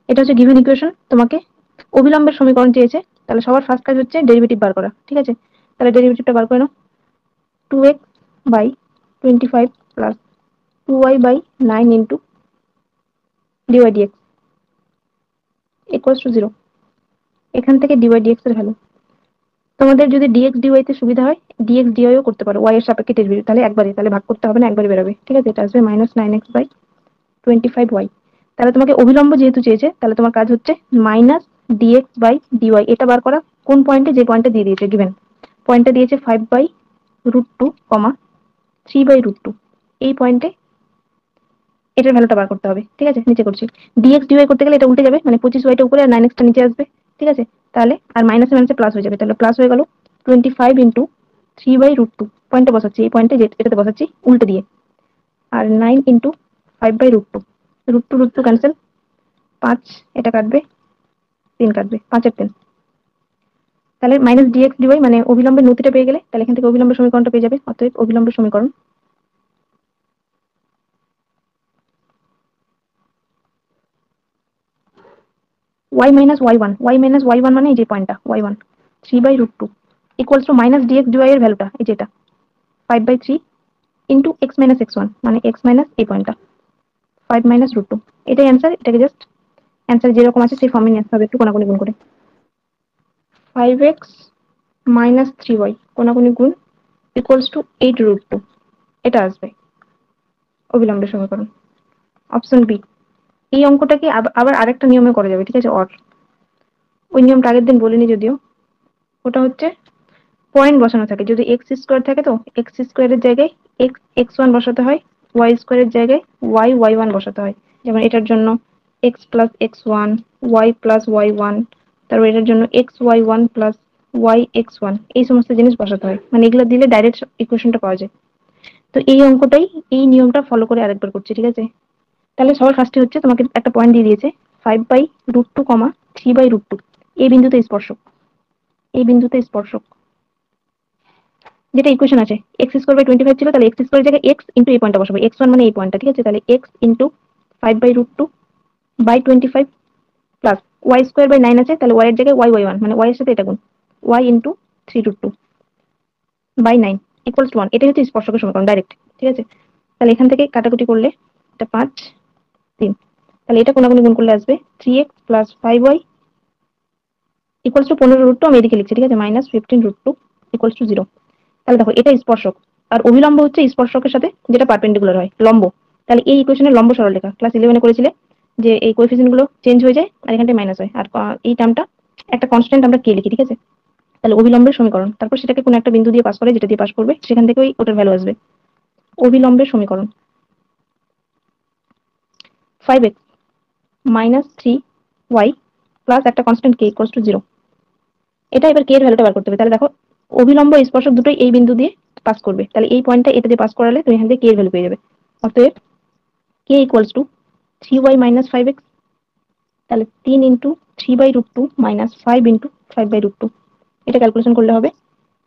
এটা হচ্ছে given equation, তোমাকে অবিলম্বের সমীকরণ চেয়েছে, তাহলে সবার ফার্স্ট কাজ হচ্ছে ডেরিভেটিভ বার করা, ঠিক আছে? তাহলে ডেরিভেটিভটা বার করে নাও। 2x by 25 plus 2y by 9 into dy dx equals to 0। এখান থেকে ডিওয়াই ডিএক্স এর ভ্যালু, তোমাদের যদি ডিএক্স ডিওয়াই তে সুবিধা হয় ডিএক্স ডিওয়াইও করতে পারো, ওয়াই এর সাপেক্ষে ডেরিভেটিভ, তাহলে একবারে, তাহলে ভাগ করতে হবে না, একবারে বেরোবে, ঠিক আছে? এটা আসবে -9x বাই 25y। তাহলে তোমাকে অবিলম্ব যেহেতু চেয়েছে, তাহলে তোমার কাজ হচ্ছে মাইনাস ডিএক্স বাই ডিওয়াই, এটা বার করা। কোন পয়েন্টে? যে পয়েন্টে দিয়ে দিয়েছে গিভেন পয়েন্টটা দিয়েছে 5/√2, 3/√2, এই পয়েন্টে এটার ভ্যালুটা বার করতে হবে, ঠিক আছে? নিচে করছি, ডিএক্স ডিওয়াই করতে গেলে এটা উল্টে যাবে, মানে 25y টা উপরে আর 9x টা নিচে আসবে, ঠিক আছে? তাহলে আর মাইনাসে মাইনাসে প্লাস হয়ে যাবে, তাহলে প্লাস হয়ে গেল 25 ইন্টু 3/√2, পয়েন্টে বসাচ্ছি, এই পয়েন্টে এটাতে বসাচ্ছি উল্টে দিয়ে, আর 9 ইন্টু 5/√2, √2 ক্যান্সেল, 5 এটা কাটবে, 3 কাটবে, 5 এর 3, তাহলে মাইনাস ডিএক্স ডিওয়াই মানে অবিলম্বের নতিটা পেয়ে গেলে, তাহলে এখান থেকে অবিলম্বের সমীকরণটা পেয়ে যাবে। অতএব অবিলম্বের সমীকরণ y মাইনাস y1 মানে এই যে পয়েন্টটা y1 3/√2 equals to minus dx dy এর ভ্যালুটা এই যেটা 5/3 ইন্টু x মাইনাস x1 মানে x মাইনাস এই পয়েন্টটা 5 - √2, এটাই অ্যান্সার। এটাকে জাস্ট অ্যান্সার যেরকম আছে সেই ফর্মে নিয়ে আসতে হবে, একটু কোনাকুনি গুণ করে। 5x মাইনাস 3y কোনাকুনি গুণ ইকুয়ালস টু 8√2, এটা আসবে অবিলম্বের সমীকরণ, অপশন বি। এই অঙ্কটাকে আবার আরেকটা নিয়মে করা যাবে, ঠিক আছে? ওই নিয়মটা আগের দিন বলিনি যদিও। ওটা হচ্ছে পয়েন্ট বসানো থাকে, যদি এক্স স্কোয়ার থাকে তো এক্স স্কোয়ারের জায়গায় x1 বসাতে হয়, ওয়াই স্কোয়ারের জায়গায় y1 বসাতে হয়। যেমন এটার জন্য x+x1, y+y1, তারপর এটার জন্য xy1 প্লাস yx1, এই সমস্ত জিনিস বসাতে হয়, মানে এগুলো দিলে ডাইরেক্ট ইকুয়েশনটা পাওয়া যায়। তো এই অঙ্কটাই এই নিয়মটা ফলো করে আরেকবার করছি, ঠিক আছে? তাহলে সবার ফার্স্টে হচ্ছে তোমাকে একটা পয়েন্ট দিয়ে দিয়েছে 5/√2, 3/√2, এই বিন্দুতে স্পর্শক, এই বিন্দুতে স্পর্শক যেটা ইকুয়েশন আছে x²/25 ছিল, তাহলে x² জায়গায় x ইন্টু এই পয়েন্টটা বসাবো, x1 মানে এই পয়েন্টটা, ঠিক আছে? তাহলে x ইন্টু 5/√2/25 প্লাস y²/9 আছে, তাহলে y এর জায়গায় y1 মানে y এর সাথে এটা গুণ, y ইন্টু 3√2/9 ইকুয়ালস টু 1। এটাই হচ্ছে স্পর্শকের সমীকরণ ডাইরেক্ট, ঠিক আছে? তাহলে এখান থেকে কাটাকুটি করলে এটা 5, 3, তাহলে এটা কোনাকুনি গুণ করলে আসবে 3x plus 5y equals to 15√2, আমি এদিকে লিখছি, ঠিক আছে? -15√2 ইকুয়ালস টু 0। তাহলে দেখো এটা স্পর্শক, আর অভিলম্ব হচ্ছে স্পর্শকের সাথে যেটা পারপেন্ডিকুলার হয়, লম্ব। তাহলে এই ইকুয়েশনের লম্ব সরলরেখা ক্লাস 11 করেছিলে, যে এই কোএফিসিয়েন্ট গুলো চেঞ্জ হয়ে যায় আর এখানটা মাইনাস হয়, আর এই টার্মটা একটা কনস্ট্যান্ট আমরা কে লিখি, ঠিক আছে? তাহলে অভিলম্বের সমীকরণ, তারপর সেটাকে কোনো একটা বিন্দু দিয়ে পাস করে, যেটা দিয়ে পাস করবে সেখান থেকে ওটার ভ্যালু আসবে। অভিলম্বের সমীকরণ 5x মাইনাস 3y প্লাস একটা কনস্ট্যান্ট কে ইকুয়ালস টু 0। এটা এবার কে এর ভ্যালুটা বার করতে হবে। তাহলে দেখো অভিলম্ব স্পর্শক দুটোই এই বিন্দু দিয়ে পাস করবে, তাহলে এই পয়েন্টটা এটা দিয়ে পাস করালে তুমি এখান থেকে কে এর ভ্যালু পেয়ে যাবে। অতএব কে equals to 3y minus 5x, তাহলে 3 ইন্টু 3/√2 মাইনাস 5 ইন্টু 5/√2, এটা ক্যালকুলেশন করলে হবে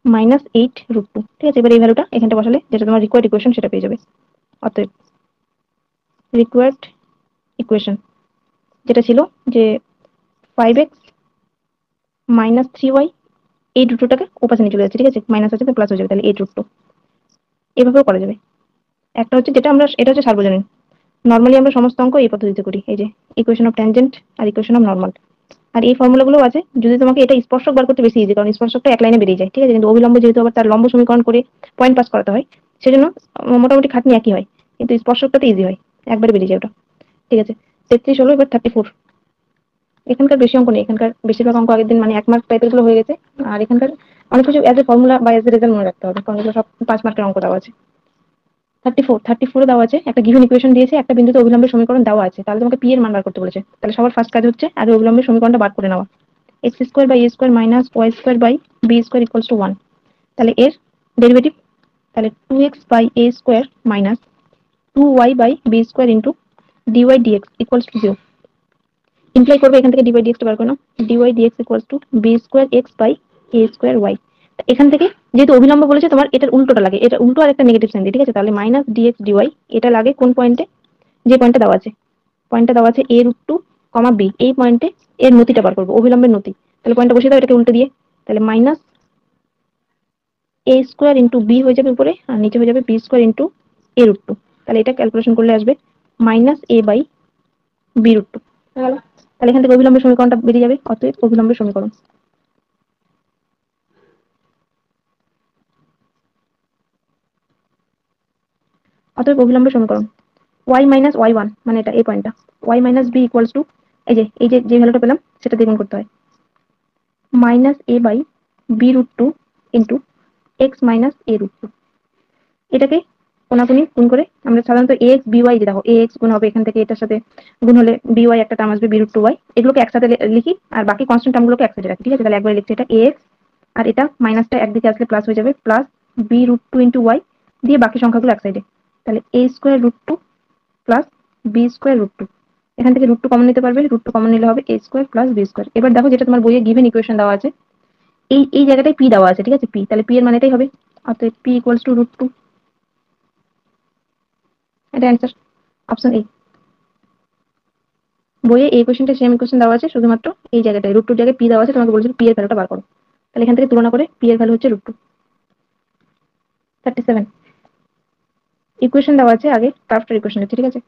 -8√2, ঠিক আছে? এবার এই ভ্যালুটা এখানটা বসালে যেটা তোমার রিকোয়ার্ড ইকুয়েশন সেটা পেয়ে যাবে। অতএব রিকোয়ার্ড ইকুয়েশন যেটা ছিল যে 5x মাইনাস 3y, এই দুটোটাকে ওপাশে নিয়ে চলে যাচ্ছে, ঠিক আছে? মাইনাস আছে তো প্লাস হয়ে যাবে, তাহলে 8√2, এভাবেও করা যাবে। একটা হচ্ছে যেটা আমরা, এটা হচ্ছে সার্বজনীন, নরমালি আমরা সমস্ত অঙ্ক এই পদ্ধতিতে করি, এই যে ইকুয়েশন অফ ট্যানজেন্ট আর ইকুয়েশন অফ নরমাল। আর এই ফর্মুলাগুলো আছে যদি তোমাকে এটা স্পর্শক বার করতে বেশি ইজি, কারণ স্পর্শকটা এক লাইনে বেরিয়ে যায়, ঠিক আছে? কিন্তু অবিলম্ব যেহেতু আবার তার লম্ব সমীকরণ করে পয়েন্ট পাস করাতে হয়, সেজন্য মোটামুটি খাটনি একই হয়, কিন্তু স্পর্শকটাতে ইজি হয়, একবারে বেরিয়ে যায় ওটা, ঠিক আছে? 33 হলো, এবার 34। এখানকার বেশি অঙ্ক নেই, এখানকার বেশিরভাগ অঙ্ক আগের দিন মানে 1 মার্ক টাইপের গুলো হয়ে গেছে, আর এখানকার অনেক কিছু এজ এ ফর্মুলা বা এজ এ রেজাল্ট মনে রাখতে হবে, কারণ এগুলো সব 5 মার্কের অঙ্ক দেওয়া আছে। 34 দেওয়া আছে, একটা গিভেন ইকুয়েশন দিয়েছে, একটা বিন্দুতে অভিলম্বের সমীকরণ দেওয়া আছে, তাহলে তোমাকে পি এর মান বার করতে বলেছে। তাহলে সবার ফার্স্ট কাজ হচ্ছে আগে অভিলম্বের সমীকরণটা বার করে নেওয়া। x² by a² minus y² by b² equals to 1, তাহলে এর ডেরিভেটিভ, তাহলে 2x by a² minus 2y by b² into dy dx equals to 0। Imply করবে এখান থেকে dy dx টা বার করে নাও, dy dx equals to b² x by a² y। এখান থেকে যেহেতু অভিলম্ব বলেছে তোমার এটার উল্টোটা লাগে, এটা উল্টো আর একটা নেগেটিভ সাইন দিয়ে, ঠিক আছে? তাহলে মাইনাস dx dy এটা লাগে কোন পয়েন্টে? যে পয়েন্টটা দেওয়া আছে, পয়েন্টটা দেওয়া আছে a√2 কমা বি, এই পয়েন্টে এর নতিটা বার করবো, অভিলম্বের নতি। তাহলে পয়েন্টটা বসিয়ে দাও এটাকে উল্টে দিয়ে, তাহলে minus a square into b হয়ে যাবে উপরে, আর নিচে হয়ে যাবে b square into a root two. তাহলে এটা ক্যালকুলেশন করলে আসবে minus a by b root two. তাহলে এখান থেকে অভিলম্বের সমীকরণটা বেরিয়ে যাবে, অতএব অভিলম্বের সমীকরণ। অতএব অভিলম্বের সমীকরণ y মাইনাস ওয়াই ওয়ান, মানে এটা এই পয়েন্টটা, y minus b equals to, এই যে ভ্যালুটা পেলাম সেটা দ্বিগুণ করতে হয়, minus a by b root two into x minus a root two. এটাকে কোনাকুনি গুণ করে আমরা সাধারণত এ এক্স বিওয়াই, যে দেখো এ এক্স গুণ হবে এখান থেকে এটার সাথে গুণ হলে বিওয়াই একটা টার্ম আসবে বি রুট টু ওয়াই, এগুলোকে একসাথে লিখি আর বাকি কনস্ট্যান্ট টার্মগুলোকে এক সাইডে রাখি। ঠিক আছে, তাহলে একবার লিখছি এটা এ এক্স, আর এটা মাইনাসটা একদিকে আসলে প্লাস হয়ে যাবে, plus B root two into Y, দিয়ে বাকি সংখ্যাগুলো এক সাইডে। তাহলে A square root two plus B square root two, এখান থেকে রুট টু কমন নিতে পারবে, রুট টু কমন নিলে হবে এ স্কোয়ার প্লাস বি স্কোয়ার। এবার দেখো যেটা তোমার বইয়ে গিভেন ইকুয়েশন দেওয়া আছে, এই এই জায়গাটায় পি দেওয়া আছে, ঠিক আছে, পি, তাহলে পি এর মানেটাই হবে, অতএব p equals to root two. এটা অ্যান্সার, অপশন এ। বইয়ে এই কোশ্চেনটা সেম কোশ্চেন দেওয়া আছে, শুধুমাত্র এই জায়গাটায় রুট টু জায়গায় পি দেওয়া আছে, তোমাকে বলছিল পি এর ভ্যালুটা বার করো। তাহলে এখান থেকে তুলনা করে পি এর ভ্যালু হচ্ছে রুট টু। 37 ইকুয়েশন দেওয়া আছে আগে ক্রাফটের ইকুয়েশন, ঠিক আছে।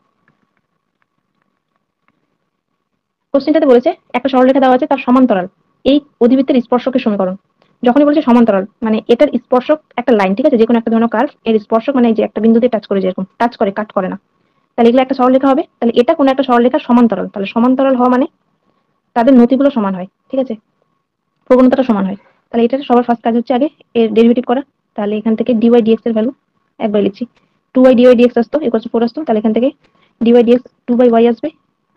কোশ্চেনটাতে বলেছে একটা সরলরেখা দেওয়া আছে, তার সমান্তরাল এই অধিবৃত্তের স্পর্শকের সমীকরণ। যখনই বলছে সমান্তরাল মানে এটার স্পর্শক একটা লাইন, ঠিক আছে, যে কোনো একটা ধরনের কার্ভ, এর স্পর্শক মানে এই যে একটা বিন্দুতে টাচ করে, যেরকম টাচ করে কাট করে না, তাহলে এগুলো একটা সরলরেখা হবে। তাহলে এটা কোনো একটা সরলরেখার সমান্তরাল, তাহলে সমান্তরাল হওয়া মানে তাদের নতিগুলো সমান হয়, ঠিক আছে, প্রবণতাটা সমান হয়। তাহলে এটা সবার ফার্স্ট কাজ হচ্ছে আগে এর ডেরিভেটিভ করা। তাহলে এখান থেকে ডিওয়াই ডিএক্স এর ভ্যালু একবার লিখছি, 2y ডিওয়াই ডিএক্স আসতো ইকুয়ালস টু 4 আসতো, তাহলে এখান থেকে ডিওয়াই ডিএক্স 2/y আসবে।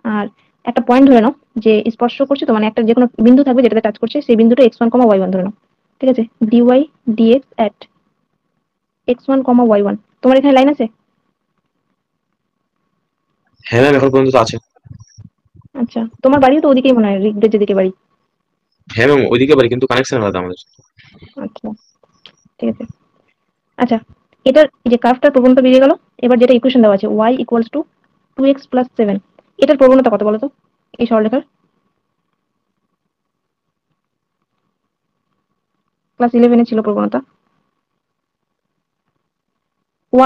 আর একটা পয়েন্ট ধরে নাও যে স্পর্শ করছে, তো মানে একটা যে কোনো বিন্দু থাকবে যেটাতে টাচ করছে, সেই বিন্দুটা x1, y1 ধরে নাও, ঠিক আছে, ডিওয়াই ডিএক্স এট x1, y1। তোমার এখানে লাইন আছে? হ্যাঁ ম্যাম, এখন পর্যন্ত তো আছে। আচ্ছা, তোমার বাড়িও তো ওদিকেই মনে হয়, রিগদের যেদিকে বাড়ি। হ্যাঁ ম্যাম, ওইদিকে পারি কিন্তু কানেকশন আলাদা আমাদের। আচ্ছা, ঠিক আছে। আচ্ছা, এটার এই যে কার্ভটার প্রবণতা বেরিয়ে গেল। এবার যেটা ইকুয়েশন দেওয়া আছে y equals to 2x plus 7, এটার প্রবণতা কত বলো তো এই সরলরেখার? ক্লাস 11 ছিল প্রবণতা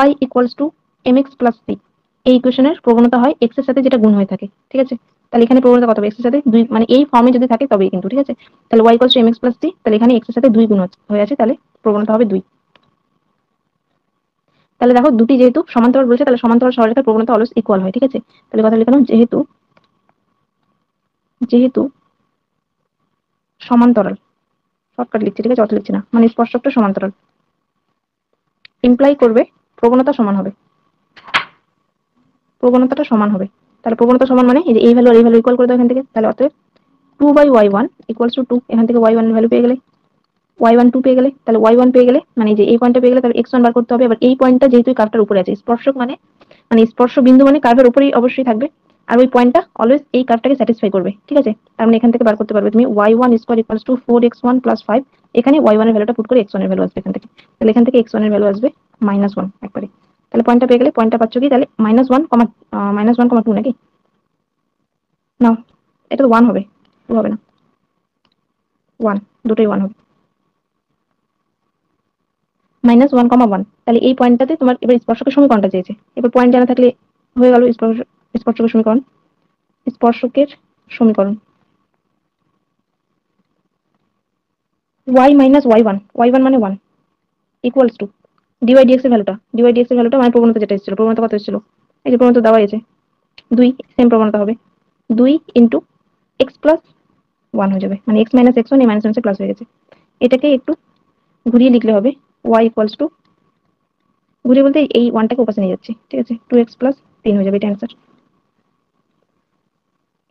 y equals two mx plus c। এই ইকুয়েশনের প্রবণতা হয় x এর সাথে যেটা গুণ হয়ে থাকে, ঠিক আছে। তাহলে এখানে প্রবণতা কত হবে, x এর সাথে 2, মানে এই ফর্মে যদি থাকে তবেই কিন্তু, ঠিক আছে। তাহলে y equals two mx plus c, তাহলে এখানে x এর সাথে 2 গুণ হয়ে আছে, তাহলে প্রবণতা হবে 2। তাহলে দেখো দুটি যেহেতু সমান্তরাল বলছে, তাহলে সমান্তরাল সরলরেখার প্রবণতা অলওয়েজ ইকুয়াল হয়, ঠিক আছে। তাহলে কথা লিখলাম যেহেতু যেহেতু সমান্তরাল, শর্টকাট লিখছি, ঠিক আছে, অত লিখছি না, মানে স্পর্শকটা সমান্তরাল, ইমপ্লাই করবে প্রবণতা সমান হবে, প্রবণতাটা সমান হবে। তাহলে প্রবণতা সমান মানে এই যে এই ভ্যালু আর এই ভ্যালু ইকুয়াল করে দাও এখান থেকে, তাহলে অতএব 2/y1 ইকুয়ালস টু 2, এখান থেকে y1 এর ভ্যালু পেয়ে গেলে, y1 2 পেয়ে গেলে, তাহলে y1 পেয়ে গেলে মানে এই যে এই পয়েন্টটা পেয়ে গেলে, তাহলে x1 বার করতে হবে। এবার এই পয়েন্টটা যেহেতু কার্ভটার উপরে আছে, স্পর্শক মানে মানে স্পর্শ বিন্দু মানে কার্ভের উপরেই অবশ্যই থাকবে, আর ওই পয়েন্টটা অলওয়েজ এই কার্ভটাকে স্যাটিসফাই করবে, ঠিক আছে। তার মানে এখান থেকে বার করতে পারবে তুমি y1 square equals to 4x1 plus 5, এখানে y1 এর ভ্যালুটা পুট করে x1 এর ভ্যালু আসবে এখান থেকে, তাহলে এখান থেকে x1 এর ভ্যালু আসবে -1 একবারে। তাহলে পয়েন্টটা পেয়ে গেলে, পয়েন্টটা পাচ্ছ কি, তাহলে -1,2 নাকি? না, এটা তো 1 হবে, 2 হবে না, 1, দুটোই 1 হবে, -1,1। তাহলে এই পয়েন্টটাতে তোমার এবার স্পর্শকের সমীকরণটা চেয়েছে। এবার পয়েন্ট জানা থাকলে হয়ে গেল স্পর্শকের সমীকরণ। স্পর্শকের সমীকরণ y মাইনাস y1 মানে 1 ইকুয়ালস টু ডিওয়াই ডিএক্স এর ভ্যালুটা, মানে প্রবণতা যেটা এসেছিল, প্রবণতা কত এসেছিল, এই যে প্রবণতা দেওয়া আছে 2, সেম প্রবণতা হবে 2 ইন্টু এক্স প্লাস 1 হয়ে যাবে, মানে এক্স মাইনাস এক্স ওয়ান, এই মাইনাস ওয়ান প্লাস হয়ে গেছে। এটাকে একটু ঘুরিয়ে লিখলে হবে y ইকুয়ালস টু, ঘুরিয়ে বলতে এই ওয়ানটাকে ওপাশে নিয়ে যাচ্ছি, ঠিক আছে, 2x প্লাস 3 হয়ে যাবে, এটা অ্যান্সার।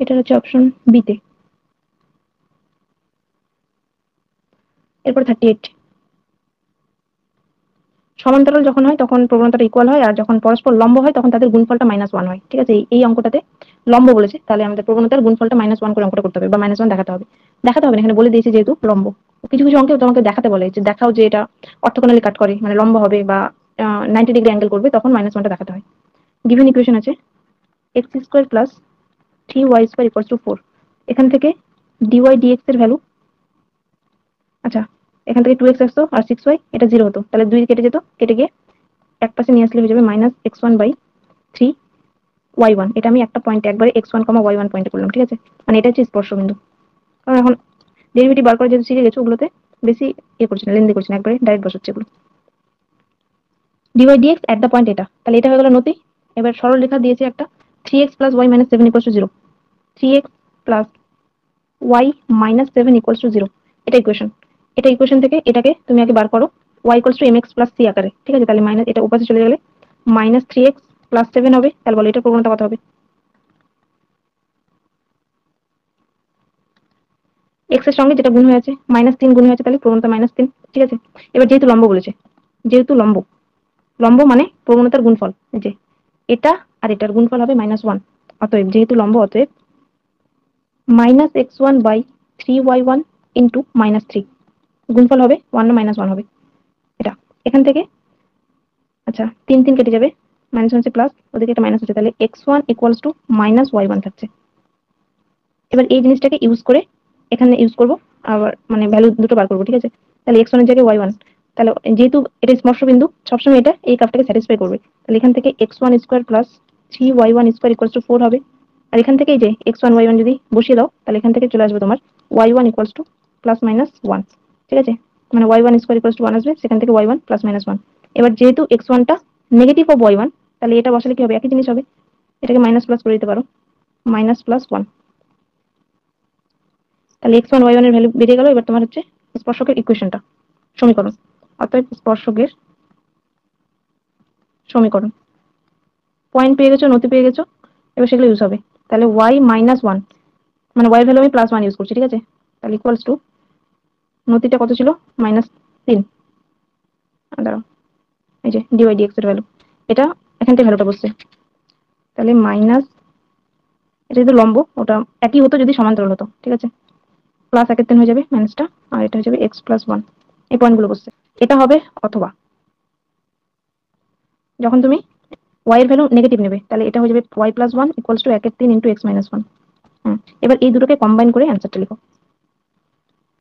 এটা হচ্ছে অপশন বি তে। এরপর 38, সমান্তরাল যখন হয় তখন প্রবণতাটা ইকুয়াল হয়, আর যখন পরস্পর লম্ব হয় তখন তাদের গুণফলটা -1 হয়, ঠিক আছে। এই অঙ্কটাতে লম্ব বলেছে, তাহলে আমাদের প্রবণতার গুণফলটা -1 করে অঙ্কটা করতে হবে, বা -1 দেখাতে হবে। দেখাতে হবে না, এখানে বলে দিয়েছে যেহেতু লম্ব। কিছু কিছু অঙ্কে তোমাকে দেখাতে বলে যে দেখাও যে এটা অর্থোগোনালি কাট করে, মানে লম্ব হবে বা 90 ডিগ্রি অ্যাঙ্গেল করবে, তখন -1টা দেখাতে হয়। গিভেন ইকুয়েশন আছে x square plus 3y² equals to 4। এখান থেকে dy dx এর ভ্যালু, আচ্ছা এখান থেকে 2x আসতো আর 6y, এটা 0 হতো, তাহলে 2 কেটে যেত, কেটে গিয়ে এক পাশে নিয়ে আসলে হয়ে যাবে -x1/3y1। এটা আমি একটা পয়েন্টে একবারে x1, y1 পয়েন্টে করলাম, ঠিক আছে? মানে এটা হচ্ছে স্পর্শবিন্দু। কারণ এখন ডেরিভেটিভ বার করা যেহেতু শিখে গেছো, ওগুলোতে বেশি করছি না, লেন্দি করছি না, একবারে ডাইরেক্ট বসাচ্ছি এগুলো। dy dx at the point এটা, তাহলে এটা হয়ে গেল নতি। এবার সরল রেখা দিয়েছে একটা 3x + y - 7 = 0, 3x + y - 7 = 0। এটা ইকুয়েশন। এটা ইকুয়েশন থেকে এটাকে তুমি আগে বার করো y = mx + c আকারে, ঠিক আছে? তাহলে মাইনাস এটা উপাশে চলে গেলে -3x + 7 হবে। তাহলে বলো এটা প্রবণতা কত হবে? x এর সঙ্গে যেটা গুণ হয়ে আছে -3 গুণ হয়ে আছে, তাহলে প্রবণতা -3, ঠিক আছে? এবার যেহেতু লম্ব বলেছে, যেহেতু লম্ব, লম্ব মানে প্রবণতার গুণফল, এই যে এটা আর এটার গুণফল হবে -1। অতএব যেহেতু লম্ব, অতএব -x1/3y1 ইন্টু -3, গুণফল হবে 1 না -1 হবে এটা। এখান থেকে আচ্ছা 3 3 কেটে যাবে, মাইনাস হচ্ছে প্লাস, ওদিকে একটা মাইনাস আছে, তাহলে x1 = -y1 থাকছে। এবার এই জিনিসটাকে ইউজ করে এখানে ইউজ করব, আবার মানে ভ্যালু দুটো বার করব, ঠিক আছে? তাহলে x1 এর জায়গায় y1, তাহলে যেহেতু এটা স্পর্শবিন্দু, সবসময় এটা এই কার্ভটাকে স্যাটিসফাই করবে। তাহলে এখান থেকে x1² + 3y1² = 4 হবে। আর এখান থেকে এই যে x1 y1 যদি বসিয়ে দাও, তাহলে এখান থেকে চলে আসবে তোমার y1 = +-1, ঠিক আছে? মানে y1² = 1 আসবে, সেখান থেকে y1 +-1। এবার যেহেতু x1 টা নেগেটিভ অফ y1, তাহলে এটা বসালে কি হবে? একই জিনিস হবে, এটাকে মাইনাস প্লাস করে দিতে পারো, -+1। তাহলে x1 y1 এর ভ্যালু বেরিয়ে গেল। এবার তোমার হচ্ছে স্পর্শকের ইকুয়েশনটা, সমীকরণ। অতএব স্পর্শকের সমীকরণ, পয়েন্ট পেয়ে গেছো, নতি পেয়ে গেছো, এবার সেগুলো ইউজ হবে। তাহলে y - 1, মানে y এর ভ্যালু আমি +1 ইউজ করছি, ঠিক আছে? তাহলে ইকুয়ালস টু, নতিটা কত ছিল? -3। দাঁড়াও, এই যে dy dx এর ভ্যালু, এটা এখান থেকে ভ্যালুটা বসছে, তাহলে মাইনাস, এটা যদি লম্ব, ওটা একই হতো যদি সমান্তরাল হতো, ঠিক আছে? প্লাস 1 এর 3 হয়ে যাবে মাইনাসটা, আর এটা হয়ে যাবে x + 1। এই পয়েন্টগুলো বসছে। এটা হবে, অথবা যখন তুমি y এর ভ্যালু নেগেটিভ নেবে, তাহলে এটা হয়ে যাবে y + 1 = 1 এর 3 × x - 1। এবার এই দুটোকে কম্বাইন করে অ্যান্সারটা লিখো।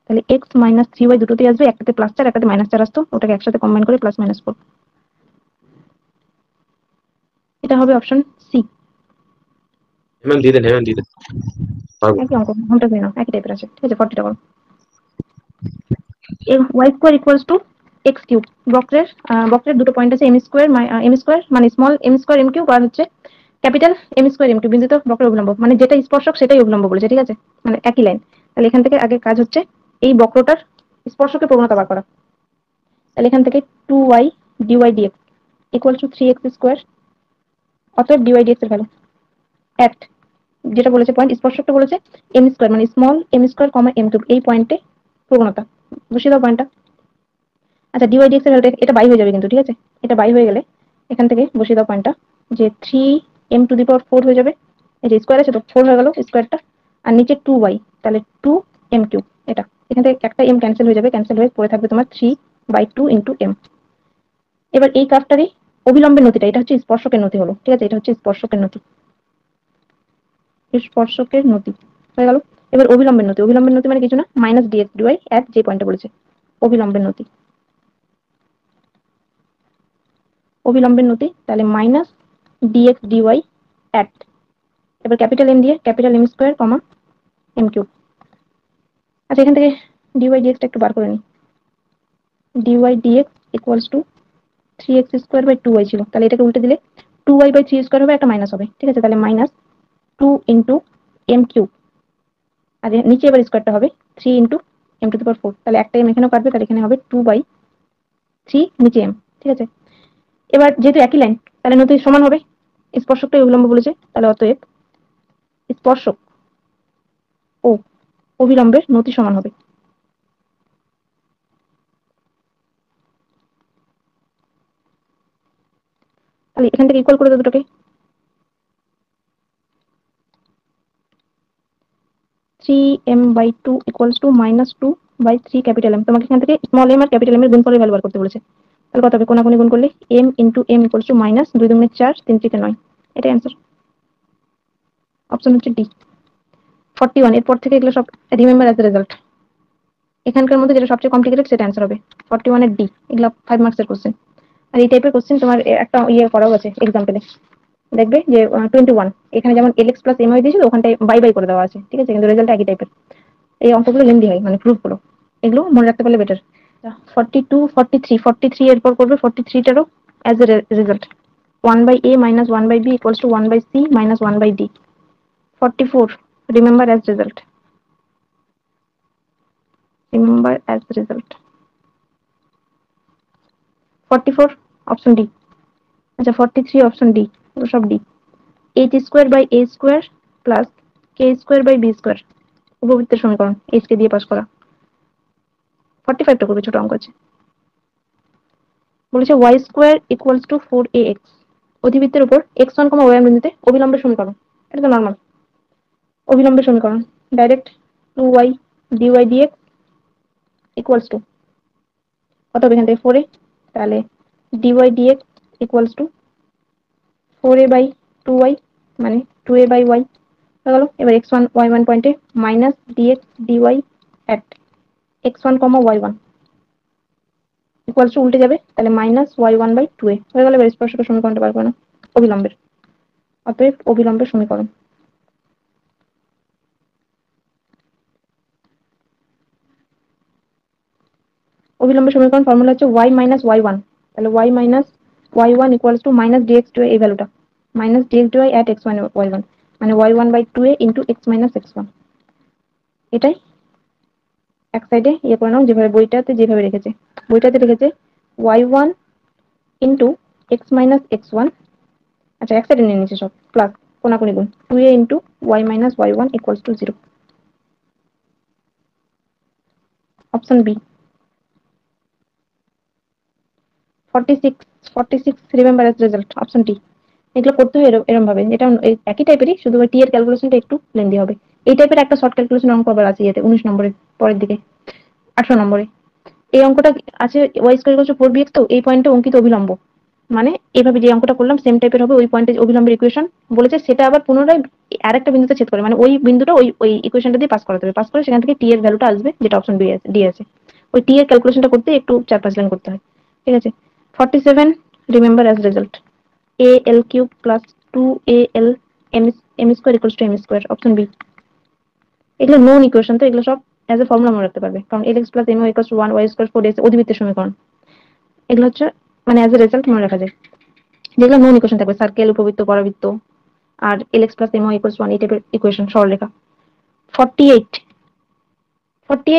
তাহলে x - 3y দুটোতেই আসবে, একটাতে +4 একটাতে -4 আসতো, ওটাকে একসাথে কম্বাইন করে +-4। এটা হবে অপশন সি। ম্যাম দিয়ে দেন, পারবো। একই অঙ্ক, ঘন্টা দিয়ে নাও, একই টাইপের আছে, ঠিক আছে? 40 টাকা। y² = x3। বক্রের দুটো পয়েন্ট আছে, m² মানে স্মল m² m3, আর হচ্ছে ক্যাপিটাল m² m3, বিন্দুতে বক্রের অভিলম্ব, মানে যেটা স্পর্শক সেটাই অভিলম্ব বলেছে, ঠিক আছে? মানে একই লাইন। তাহলে এখান থেকে আগে কাজ হচ্ছে এই বক্রটার স্পর্শকের প্রবণতা বার করা। তাহলে এখান থেকে 2y dy dx = 3x²। অতএব dy dx এর ভ্যালু এট, যেটা বলেছে পয়েন্ট, স্পর্শকটা বলেছে m², মানে স্মল m², m3, এই পয়েন্টে প্রবণতা বসিয়ে দাও পয়েন্টটা। আচ্ছা dy dx এর ভ্যালুটা, এটা বাই হয়ে যাবে কিন্তু, ঠিক আছে? এটা বাই হয়ে গেলে এখান থেকে বসিয়ে দাও পয়েন্টটা, যে 3m⁴ হয়ে যাবে। এই যে স্কয়ার আছে তো 4 হয়ে গেল স্কয়ারটা, আর নিচে 2y, তাহলে 2m3। এটা এখান থেকে একটা m ক্যান্সেল হয়ে যাবে, ক্যান্সেল হয়ে পড়ে থাকবে তোমার 3/2 × m। এবার এই কার্ভটারই অভিলম্বের নতিটা, এটা হচ্ছে স্পর্শকের নতি হলো, ঠিক আছে? এটা হচ্ছে স্পর্শকের নতি, স্পর্শকের নতি হয়ে গেল। এবার অভিলম্বের নতি, অভিলম্বের নতি মানে কিছু না, -dx dy এট যে পয়েন্টে বলেছে, অভিলম্বের নতি, অভিলম্বের নতি, তাহলে -dx dy এট, এবার ক্যাপিটাল M দিয়ে ক্যাপিটাল m², m3। আচ্ছা এখান থেকে dy dx টা একটু বার করে নিই। dy dx = 3x²/2y ছিল, তাহলে এটাকে উল্টে দিলে 2y/3² হবে, একটা মাইনাস হবে, ঠিক আছে? তাহলে -2 × m3, আর নিচে এবার স্কয়ারটা হবে 3 × m⁴। তাহলে একটা m এখানেও কাটবে, তাহলে এখানে হবে 2/3 নিচে m, ঠিক আছে? এবার যেহেতু একই লাইন, তাহলে নতি সমান হবে, স্পর্শকটাই অভিলম্ব বলেছে, তাহলে অতএব স্পর্শক ও অভিলম্বের নতি সমান হবে। তাহলে এখান থেকে ইকুয়াল করে দাও দুটোকে, 3m/2 = -2/3 ক্যাপিটাল M। তোমাকে এখান থেকে স্মল m আর ক্যাপিটাল M এর গুণফলের ভ্যালু বার করতে বলেছে। তাহলে কত হবে? কোনাকুনি গুণ করলে m × m = -2 × 4, 3 × 9। এটাই অ্যান্সার। অপশন হচ্ছে ডি 41। এরপর থেকে এগুলো সব রিমেম্বার অ্যাজ রেজাল্ট। এখানকার মধ্যে যেটা সবচেয়ে কমপ্লিকেটেড সেটা অ্যান্সার হবে 41 এর ডি। এগুলো 5 মার্কসের কোশ্চেন। আর এই টাইপের কোশ্চেন তোমার একটা করাও আছে এক্সাম্পলে, দেখবে যে 21 এখানে যেমন এলএক্স প্লাস এমওয়াই দিয়েছিল ওখানটায় বাই বাই করে দেওয়া আছে, ঠিক আছে, কিন্তু রেজাল্ট একই টাইপের। এই অঙ্কগুলো লেন্দি হয়, মানে প্রুফগুলো, এগুলো মনে রাখতে পারলে বেটার। 42 43 এরপর করবে 43টারও as a result 1/a minus 1/b equals to 1/c minus 1/d। 44 remember as result, remember as result। 44 option D. আচ্ছা 43 অপশন ডি, সব D. H square by A square plus K square by B square উপবৃত্তের সমীকরণ, H কে দিয়ে pass করা। 45টা করবে, ছোট অঙ্ক আছে। বলেছে y square equals to 4ax অধিবৃত্তের উপর x1, y1 বিন্দুতে অবিলম্বের সমীকরণ। এটা তো নর্মাল অবিলম্বের সমীকরণ, direct 2y dy dx equals to কত হবে এখান থেকে 4a, তাহলে dy dx equals to 4a by 2y, মানে 2a বাই y হয়ে গেল। এবার x1 y1 পয়েন্টে minus dx dy at x1, y1 equals two উল্টে যাবে, তাহলে মাইনাস y1 বাই 2a হয়ে গেল। এবার স্পর্শকের সমীকরণটা বার করে না অবিলম্বের, অতএব অবিলম্বের সমীকরণ। অবিলম্বের সমীকরণ ফর্মুলা হচ্ছে y মাইনাস y1, তাহলে y minus y1 equals to minus dx dy, এই ভ্যালুটা minus dx dy at x1 y1, মানে y1 by 2a into x minus x1। এটাই এক সাইডে করে নাও, যেভাবে বইটাতে যেভাবে রেখেছে। বইটাতে রেখেছে y1 into x minus x1, আচ্ছা এক সাইডে নিয়ে নিচ্ছে সব, প্লাস কোনাকুনি গুণ 2a into y minus y1 equals to 0। Option b 46 remember as result, option d. এগুলো করতে হয় এরকম ভাবে, এটা একই টাইপেরই, শুধু টি এর ক্যালকুলেশনটা একটু লেন্দি হবে। এই টাইপের একটা শর্ট ক্যালকুলেশন অঙ্ক আবার আছে ইয়েতে 19 নম্বরের পরের দিকে 18 নম্বরে। এই অঙ্কটা আছে Y square equal to 4bx, তো এই পয়েন্টে অঙ্কিত অভিলম্ব, মানে এইভাবে যে অঙ্কটা করলাম সেম টাইপের হবে। ওই পয়েন্টে অভিলম্বের ইকুয়েশন বলেছে, সেটা আবার পুনরায় আরেকটা বিন্দুতে ছেদ করে, মানে ওই বিন্দুটা ওই ইকুয়েশনটা দিয়ে পাস করাতে হবে, পাস করে সেখান থেকে টি এর ভ্যালুটা আসবে, যেটা অপশন ডি আছে। ওই টি এর ক্যালকুলেশনটা করতে একটু 4-5 লাইন করতে হয়, ঠিক আছে। 47 remember as result a l cube plus 2al m square equals to m square, option b. এগুলো নোন ইকুয়েশন, তো এগুলো সব অ্যাজ এ ফর্মুলা মনে রাখতে পারবে, কারণ lx plus my equals to 1 y square 4 অধিবৃত্তের সমীকরণ। এগুলো হচ্ছে মানে অ্যাজ এ রেজাল্ট মনে রাখা যায়। যেগুলো নোন ইকুয়েশন থাকবে, সার্কেল, উপবৃত্ত, পরাবৃত্ত, আর lx plus my equals to 1 এই টাইপের ইকুয়েশন, সরলরেখা। 48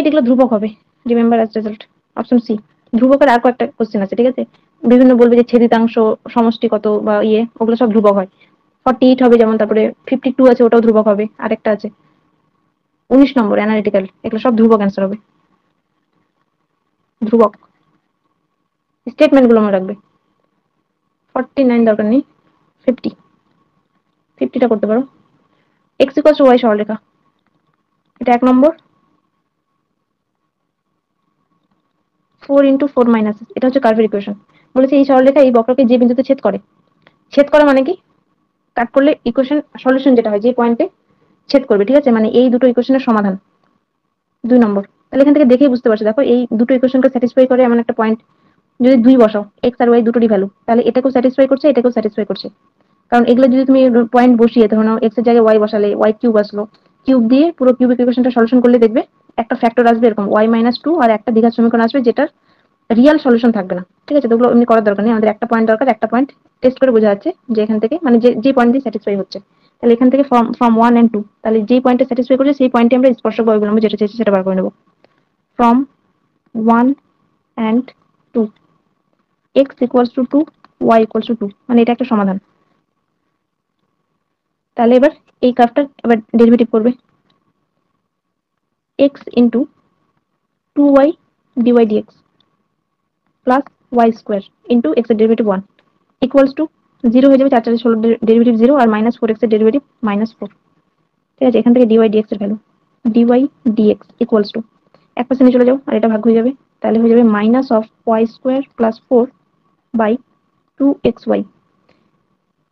এগুলো ধ্রুবক হবে, remember as result, option c. ধ্রুবকের আর কয়েকটা কোশ্চেন আছে, ঠিক আছে, বিভিন্ন বলবে যে ছেদিতাংশ সমষ্টি কত বা ওগুলো সব ধ্রুবক হয়। 48 হবে যেমন, তারপরে 52 আছে, ওটাও ধ্রুবক হবে। আরেকটা আছে 19 নম্বর অ্যানালিটিক্যাল, এগুলো সব ধ্রুবক অ্যান্সার হবে, ধ্রুবক। স্টেটমেন্ট গুলো মনে রাখবে। 49 দরকার নেই, 50টা করতে পারো। এক্স ইকুয়াল টু ওয়াই সরলরেখা, এটা 1 নম্বর। 4 ইন্টু 4 মাইনাস, এটা হচ্ছে কার্ভের ইকুয়েশন। বলেছে এই সরলরেখা এই বক্রকে যে বিন্দুতে ছেদ করে, ছেদ করা মানে কি, কাট করলে ইকুয়েশন সলিউশন যেটা হয়, যে পয়েন্টে ছেদ করবে, ঠিক আছে, মানে এই দুটো ইকুয়েশনের সমাধান। 2 নম্বর, তাহলে এখান থেকে দেখেই বুঝতে পারছো, দেখো এই দুটো ইকুয়েশনকে স্যাটিসফাই করে এমন একটা পয়েন্ট যদি 2 বসাও, এক্স আর ওয়াই দুটোরই ভ্যালু, তাহলে এটাকেও স্যাটিসফাই করছে, এটাকেও স্যাটিসফাই করছে। কারণ এগুলো যদি তুমি পয়েন্ট বসিয়ে, ধরো নাও এক্স এর জায়গায় ওয়াই বসালে ওয়াই কিউব আসলো, কিউব দিয়ে পুরো কিউবিক ইকুয়েশনটা সলিউশন করলে দেখবে একটা ফ্যাক্টর আসবে এরকম ওয়াই মাইনাস 2, আর একটা দ্বিঘাত সমীকরণ আসবে যেটার রিয়াল সলিউশন থাকবে না, ঠিক আছে। তো ওগুলো এমনি করার দরকার নেই, আমাদের একটা পয়েন্ট দরকার, একটা পয়েন্ট টেস্ট করে বোঝা যাচ্ছে যে এখান থেকে মানে যে পয়েন্ট দিয়ে স্যাটিসফাই হচ্ছে। তাহলে এখান থেকে ফ্রম 1 and 2, তাহলে যেই পয়েন্টে স্যাটিসফাই করছে সেই পয়েন্টে আমরা স্পর্শক বা অভিলম্ব যেটা চাইছি সেটা বার করে নেব। From 1 and 2 x equals to 2, y equals to 2, মানে এটা একটা সমাধান। তাহলে এবার এই কার্ভটার এবার ডেরিভেটিভ করবে, x into 2y dy dx plus y square into x এর ডেরিভেটিভ 1 ইকুয়ালস টু 0 হয়ে যাবে, 4 4 16 ডেরিভেটিভ 0, আর মাইনাস 4x এর ডেরিভেটিভ -4, ঠিক আছে। এখান থেকে dy dx এর value dy dx equals two এক পাশে নিয়ে চলে যাও, আর এটা ভাগ হয়ে যাবে, তাহলে হয়ে যাবে minus of y square plus 4 by 2xy।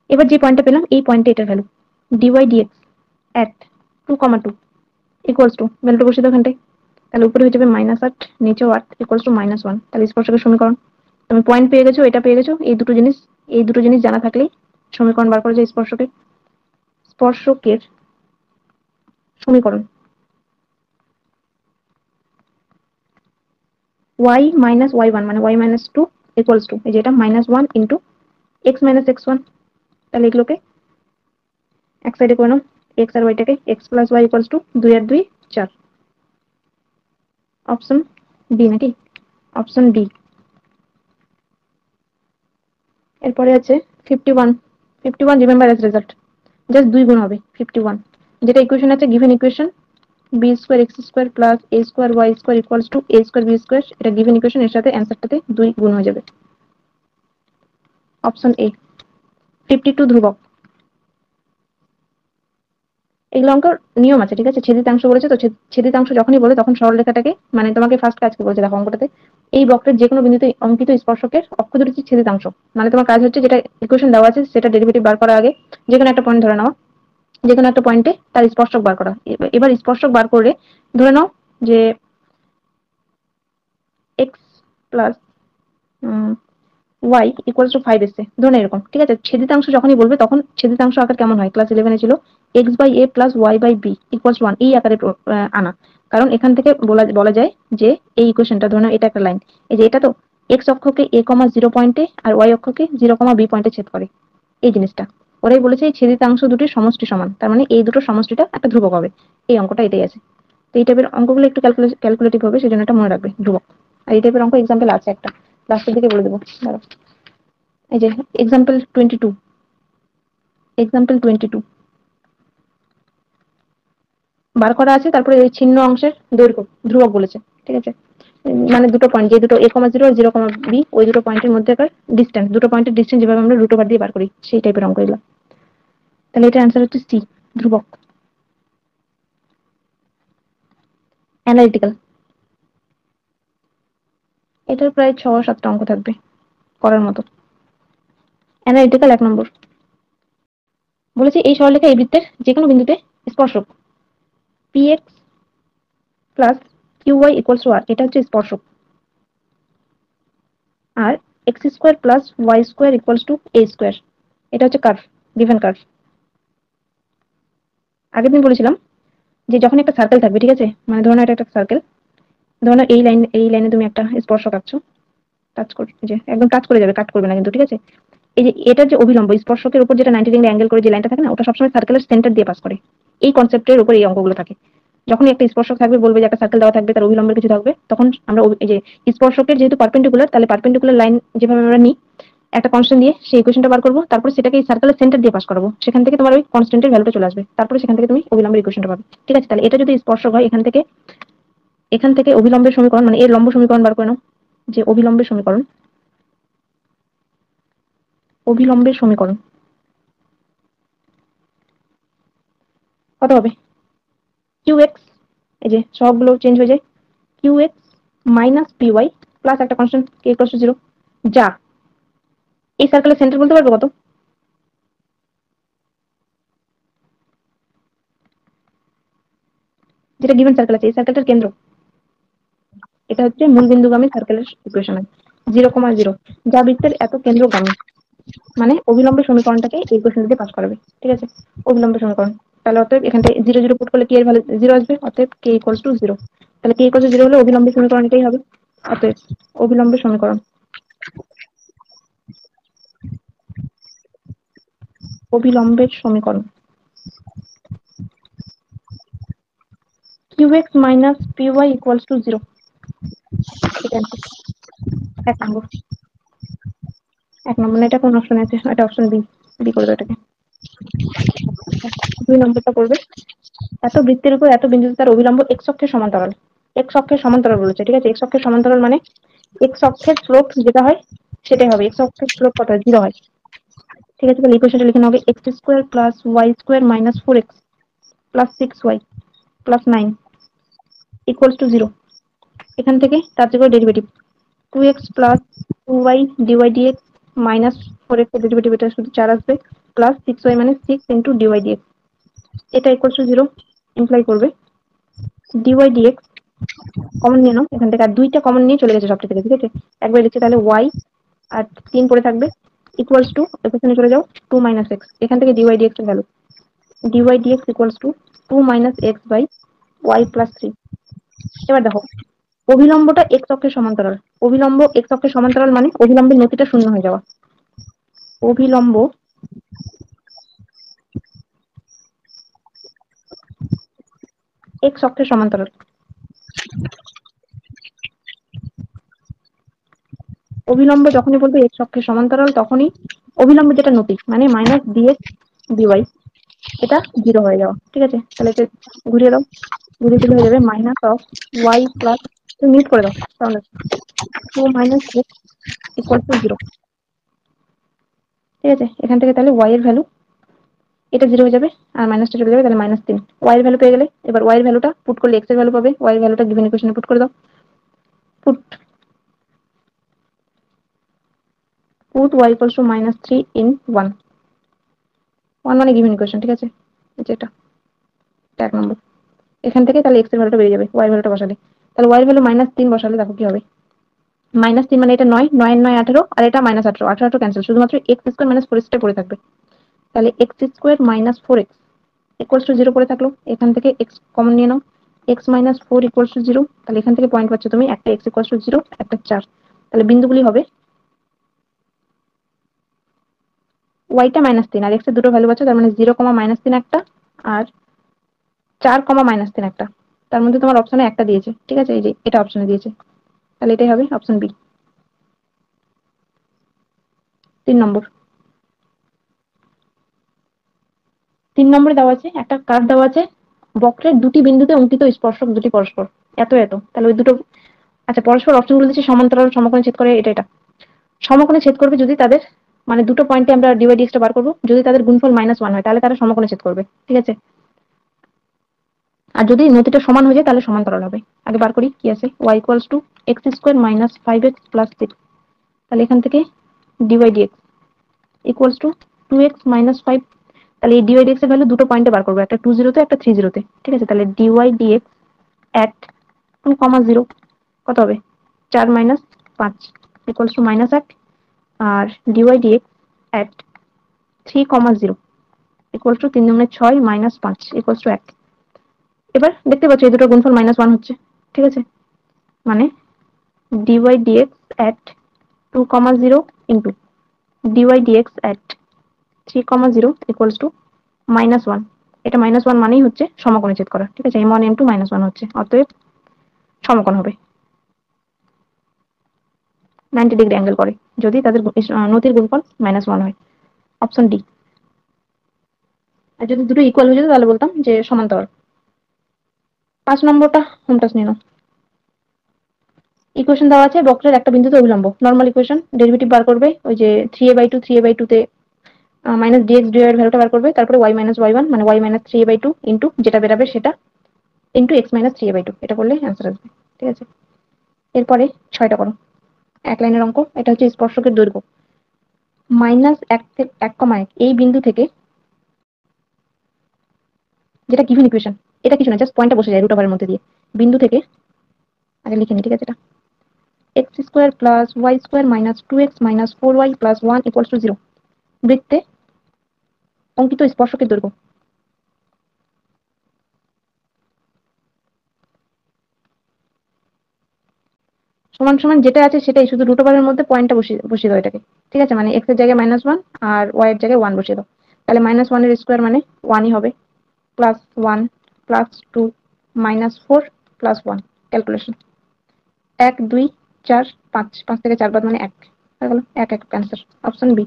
এবার যে পয়েন্টটা পেলাম এই পয়েন্টে এটার value dy dx at 2,2 equals to ভ্যালুটা বসিয়ে দাও এখানটায়। তাহলে উপরে হয়ে যাবে -8, নিচেও 8 ইকুয়ালস টু -1। তাহলে স্পর্শকের সমীকরণ তুমি পয়েন্ট পেয়ে গেছো, এটা পেয়ে গেছো। এই দুটো জিনিস জানা থাকলেই সমীকরণ বার করা যায় স্পর্শকের। স্পর্শকের সমীকরণ y মাইনাস y1 মানে y মাইনাস 2 ইকুয়ালস টু এই যে এটা -1 ইন্টু x মাইনাস x1। তাহলে এগুলোকে এক সাইডে করে নাও, x আর y টাকে। x plus y equals to 2 আর 2 4। অপশন ডি নাকি? Option D. এরপরে আছে 51। 51 রিমেম্বার এজ রেজাল্ট, জাস্ট 2 গুণ হবে 51। যেটা ইকুয়েশন আছে given equation b square x square plus A square y square equals to A square b square. এটা given equation, এর সাথে অ্যান্সারটাতে 2 গুণ হয়ে যাবে। Option A. 52 ধ্রুবক। এগুলো অঙ্কের নিয়ম আছে, ঠিক আছে। ছেদিতাংশ বলেছে তো, ছেদিতাংশ যখনই বলে তখন সরলরেখাটাকে, মানে তোমাকে ফার্স্ট কাজ কি বলেছে দেখো অঙ্কটাতে, এই বক্রের যে কোনো বিন্দুতে অঙ্কিত স্পর্শকের অক্ষ দুটি হচ্ছে ছেদিতাংশ। মানে তোমার কাজ হচ্ছে যেটা ইকুয়েশন দেওয়া আছে সেটা ডেরিভেটিভ বার করার আগে যে কোনো একটা পয়েন্ট ধরে নাও, যে কোনো একটা পয়েন্টে তার স্পর্শক বার করা। এবার স্পর্শক বার করে ধরে নাও যে x plus y equals to 5 এসছে, ধরুন এরকম, ঠিক আছে। ছেদিতাংশ যখনই বলবে তখন ছেদিতাংশ আকার কেমন হয়, ক্লাস 11 ছিল x by a plus y by b equals 1, এই আকারে আনা। কারণ এখান থেকে বলা যায় যে এই ইকুয়েশনটা ধরুন এটা একটা লাইন, এই যে এটা তো এক্স অক্ষকে a, 0 পয়েন্টে আর ওয়াই অক্ষকে 0, b পয়েন্টে ছেদ করে, এই জিনিসটা ওরাই বলেছে। এই ছেদিতাংশ দুটির সমষ্টি সমান, তার মানে এই দুটো সমষ্টিটা একটা ধ্রুবক হবে। এই অঙ্কটা এটাই আছে। তো এই টাইপের অঙ্কগুলো একটু ক্যালকুলেটিভ হবে, সেজন্য এটা মনে রাখবে ধ্রুবক। আর এই টাইপের অঙ্ক এক্সাম্পল আছে একটা, লাস্টের দিকে বলে দেবো, দাঁড়াও। এই যে এক্সাম্পল 22, এক্সাম্পল 22 বার করা আছে। তারপরে ওই ছিন্ন অংশের দৈর্ঘ্য ধ্রুবক বলেছে, ঠিক আছে। মানে দুটো পয়েন্ট, যে দুটো a, 0 আর 0, b, ওই দুটো পয়েন্টের মধ্যেকার ডিস্টেন্স, দুটো পয়েন্টের ডিস্টেন্স যেভাবে আমরা রুট ওভার দিয়ে বার করি, সেই টাইপের অঙ্ক এগুলো। তাহলে এটা অ্যান্সার হচ্ছে সি, ধ্রুবক। অ্যানালিটিক্যাল, এটার প্রায় 6-7টা অঙ্ক থাকবে করার মতো। অ্যানালিটিক্যাল 1 নম্বর বলেছে এই সরলরেখা এই বৃত্তের যে কোনো বিন্দুতে স্পর্শক px plus qy equals to r, এটা হচ্ছে স্পর্শক। আর X square plus Y square equals to A square, এটা হচ্ছে কার্ভ, গিভেন কার্ভ। আগের দিন বলেছিলাম যে যখন একটা সার্কেল থাকবে, ঠিক আছে, মানে ধরো এটা একটা সার্কেল, ধরো এই লাইনে তুমি একটা স্পর্শক আঁকছো, টাচ করে, যে একদম টাচ করে যাবে, কাট করবে না কিন্তু, ঠিক আছে। এই যে এটার যে অভিলম্ব স্পর্শকের উপর যেটা 90 ডিগ্রি অ্যাঙ্গেল করে যে লাইনটা থাকে না, ওটা সবসময় সার্কেলের সেন্টার দিয়ে পাস করে। এই কনসেপ্টের উপর এই অঙ্কগুলো থাকে। যখনই একটা স্পর্শক থাকবে, বলবে যে একটা সার্কেল দেওয়া থাকবে, তার অভিলম্বের কিছু থাকবে, তখন আমরা এই যে স্পর্শকের যেহেতু পারপেন্ডিকুলার, তাহলে পারপেন্ডিকুলার লাইন যেভাবে আমরা নিই একটা কনস্ট্যান্ট দিয়ে, সেই ইকুয়েশনটা বার করবো, তারপরে সেটাকে এই সার্কেলের সেন্টার দিয়ে পাস করাবো, সেখান থেকে তোমার ওই কনস্ট্যান্টের ভ্যালুটা চলে আসবে, তারপরে সেখান থেকে তুমি অভিলম্বের ইকুয়েশনটা পাবে, ঠিক আছে। তাহলে এটা যদি স্পর্শক হয়, এখান থেকে অভিলম্বের সমীকরণ, মানে এর লম্ব সমীকরণ বার করে নাও। যে অভিলম্বের সমীকরণ, অভিলম্বের সমীকরণ কত হবে? qx, এই যে সবগুলো চেঞ্জ হয়ে যায়, qx মাইনাস py প্লাস একটা কনস্ট্যান্ট k ইকুয়ালস টু 0, যা এই সার্কেলের সেন্টার বলতে পারবে কত? যেটা গিভেন সার্কেল আছে, এই সার্কেলটার কেন্দ্র, এটা হচ্ছে মূল বিন্দুগামী সার্কেলের ইকুয়েশন, 0, 0, যা বৃত্তের এত কেন্দ্রগামী, মানে অভিলম্বের সমীকরণটাকে এই ইকুয়েশন দিয়ে পাস করাবে, ঠিক আছে। অভিলম্বের সমীকরণ, তাহলে অতএব এখান থেকে 0, 0 পুট করলে কি এর ভ্যালু 0 আসবে, অতএব k ইকুয়ালস টু 0। তাহলে k ইকুয়ালস টু 0 হলে অভিলম্বের সমীকরণ এটাই হবে। অতএব অভিলম্বের সমীকরণ, অভিলম্বের সমীকরণ qx minus py equals to 0, এটা answer। 1 নম্বর, 1 নম্বর না, এটা কোন অপশন আছে? এটা অপশন বি, বি করবে এটাকে। 2 নম্বরটা করবে, এত বৃত্তের উপর এত বিন্দুতে তার অভিলম্ব x অক্ষের সমান্তরাল। x অক্ষের সমান্তরাল বলেছে, ঠিক আছে। x অক্ষের সমান্তরাল মানে x অক্ষের স্লোপ যেটা হয় সেটাই হবে, x অক্ষের স্লোপ কত হয়? 0 হয়, ঠিক আছে। তাহলে ইকুয়েশনটা লিখে নেবে, x square plus Y square minus 4x plus 6y plus 9 equals to 0। এখান থেকে তার থেকে derivative 2x plus 2y dy dx minus 4x এর ডেরিভেটিভ, এটা শুধু 4 আসবে, প্লাস 6y মানে 6 ইন্টু ডিওয়াই ডিএক্স। এটা ইকুয়াল টু 0 ইমপ্লাই করবে dy dx কমন নিয়ে নাও এখান থেকে, আর দুইটা কমন নিয়ে চলে গেছে সবটা থেকে, ঠিক আছে। একবার লিখছে তাহলে y আর 3 পড়ে থাকবে ইকুয়ালস টু এখানে চলে যাও 2 - x, এখান থেকে dy dx এর value dy dx equals to 2 - x by y plus 3। এবার দেখো অভিলম্বটা x অক্ষের সমান্তরাল, অভিলম্ব x অক্ষের সমান্তরাল মানে অভিলম্বের নতিটা শূন্য হয়ে যাওয়া, অভিলম্ব x অক্ষের সমান্তরাল, অভিলম্ব যখনই বলবে x অক্ষের সমান্তরাল তখনই অভিলম্ব যেটা নতি মানে মাইনাস dx dy এটা 0 হয়ে যাওয়া, ঠিক আছে। তাহলে এটা ঘুরিয়ে দাও, ঘুরিয়ে দিলে হয়ে যাবে মাইনাস অফ y প্লাস, তুমি মিউট করে দাও তাহলে 2 - x ইকুয়াল টু 0, ঠিক আছে। এখান থেকে তাহলে y এর ভ্যালু এটা 0 হয়ে যাবে আর মাইনাসটা চলে যাবে, তাহলে -3 y এর ভ্যালু পেয়ে গেলে এবার y এর ভ্যালুটা পুট করলে x এর ভ্যালু পাবে, y এর ভ্যালুটা গিভেন ইকুয়েশনে পুট করে দাও, put put y equals to -3 in 1 মানে গিভেন ইকুয়েশন, ঠিক আছে। যেটা 1 নম্বর, এখান থেকে তাহলে x এর ভ্যালুটা বেরিয়ে যাবে y এর ভ্যালুটা বসালে, তাহলে y এর ভ্যালু -3 বসালে দেখো কি হবে, -3 মানে এটা 9, 9 এর 9 18 আর এটা -18, 18 ক্যান্সেল, শুধুমাত্র x স্কয়ার - 4x টা পড়ে থাকবে, তাহলে x square - 4x equals to 0 পড়ে থাকলো, এখান থেকে x কমন নিয়ে নাও, x - 4 ইকুয়ালস টু 0, তাহলে এখান থেকে পয়েন্ট পাচ্ছ তুমি, একটা x ইকুয়ালস টু 0 একটা 4, তাহলে বিন্দুগুলি হবে y টা -3 আর x এর দুটো ভ্যালু পাচ্ছ, তার মানে 0, -3 একটা আর 4, -3 একটা, তার মধ্যে তোমার অপশনে একটা দিয়েছে, ঠিক আছে, এই যে এটা অপশনে দিয়েছে, তাহলে এটাই হবে অপশন বি 3 নম্বর। 3 নম্বরে দেওয়া আছে একটা কার্ভ দেওয়া আছে, বক্রের দুটি বিন্দুতে অঙ্কিত স্পর্শক দুটি পরস্পর এত এত, তাহলে ওই দুটো, আচ্ছা পরস্পর অপশনগুলো দিচ্ছে সমান্তরাল, সমকোণে ছেদ করে, এটা সমকোণে ছেদ করবে যদি তাদের, মানে দুটো পয়েন্টে আমরা dy dx টা বার করবো, যদি তাদের গুণফল -1 হয় তাহলে তারা সমকোণে ছেদ করবে, ঠিক আছে। আর যদি নতিটা সমান হয়ে যায় তাহলে সমান্তরাল হবে। আগে বার করি কি আছে, y equals to x square - 5x plus 6, তাহলে এখান থেকে dy dx equals to 2x - 5, তাহলে এই dy dx এর ভ্যালু দুটো পয়েন্টে বার করবো, একটা 20 তে একটা 30 তে, ঠিক আছে। তাহলে dy dx at 2, 0 কত হবে, 4 - 5 ইকুয়ালস টু -8, আর dy dx at 3, 0 equals to 3 দুগুণে 6 - 5 ইকুয়ালস টু 1। এবার দেখতে পাচ্ছ এই দুটো গুণফল -1 হচ্ছে, ঠিক আছে, মানে dy dx at 2, 0 into dy dx at 3, 0 equals to -1, এটা -1 মানেই হচ্ছে সমকোণে ছেদ করা, ঠিক আছে, m1 m2 -1 হচ্ছে, অতএব সমকোণ হবে 90 ডিগ্রি অ্যাঙ্গেল করে যদি তাদের নতির গুণফল -1 হয়, অপশন ডি। আর যদি দুটো ইকুয়াল হয়ে যেত তাহলে বলতাম যে সমান্তরাল। 5 নম্বরটা হোম টাস্ক নিয়ে নাও। ইকুয়েশন দেওয়া আছে বক্রের একটা বিন্দুতে অভিলম্ব, নরমাল ইকুয়েশন, ডেরিভেটিভ বার করবে, ওই যে 3a/2 3a/2 তে -dx dy এর ভ্যালুটা বার করবে, তারপরে y - y1 মানে y - 3a/2 ইনটু যেটা বেরাবে সেটা ইনটু x - 3a/2, এটা করলে অ্যান্সার আসবে, ঠিক আছে। এরপরে 6টা করো, এক লাইনের অঙ্ক, এটা হচ্ছে স্পর্শকের দৈর্ঘ্য -1 এই বিন্দু থেকে, যেটা গিভেন ইকুয়েশন, এটা কিছু না, জাস্ট পয়েন্টটা বসে যায় রুট ওভারের মধ্যে দিয়ে, বিন্দু থেকে, আগে লিখে নি, ঠিক আছে, এটা x square plus y square minus 2x minus 4y plus 1 equals to 0 বৃত্তে অঙ্কিত স্পর্শকের দৈর্ঘ্য সমান সমান যেটা আছে সেটাই, শুধু রুট ওভারের মধ্যে পয়েন্টটা বসিয়ে দাও এটাকে, ঠিক আছে, মানে x এর জায়গায় -1 আর y এর জায়গায় 1 বসিয়ে দাও, তাহলে -1 এর স্কয়ার মানে 1ই হবে, প্লাস 1 প্লাস 2 -4 প্লাস 1, ক্যালকুলেশন 1 2 4 5, 5 থেকে 4 বাদ মানে 1 হয়ে গেল, 1 1 ক্যান্সার, অপশন বি।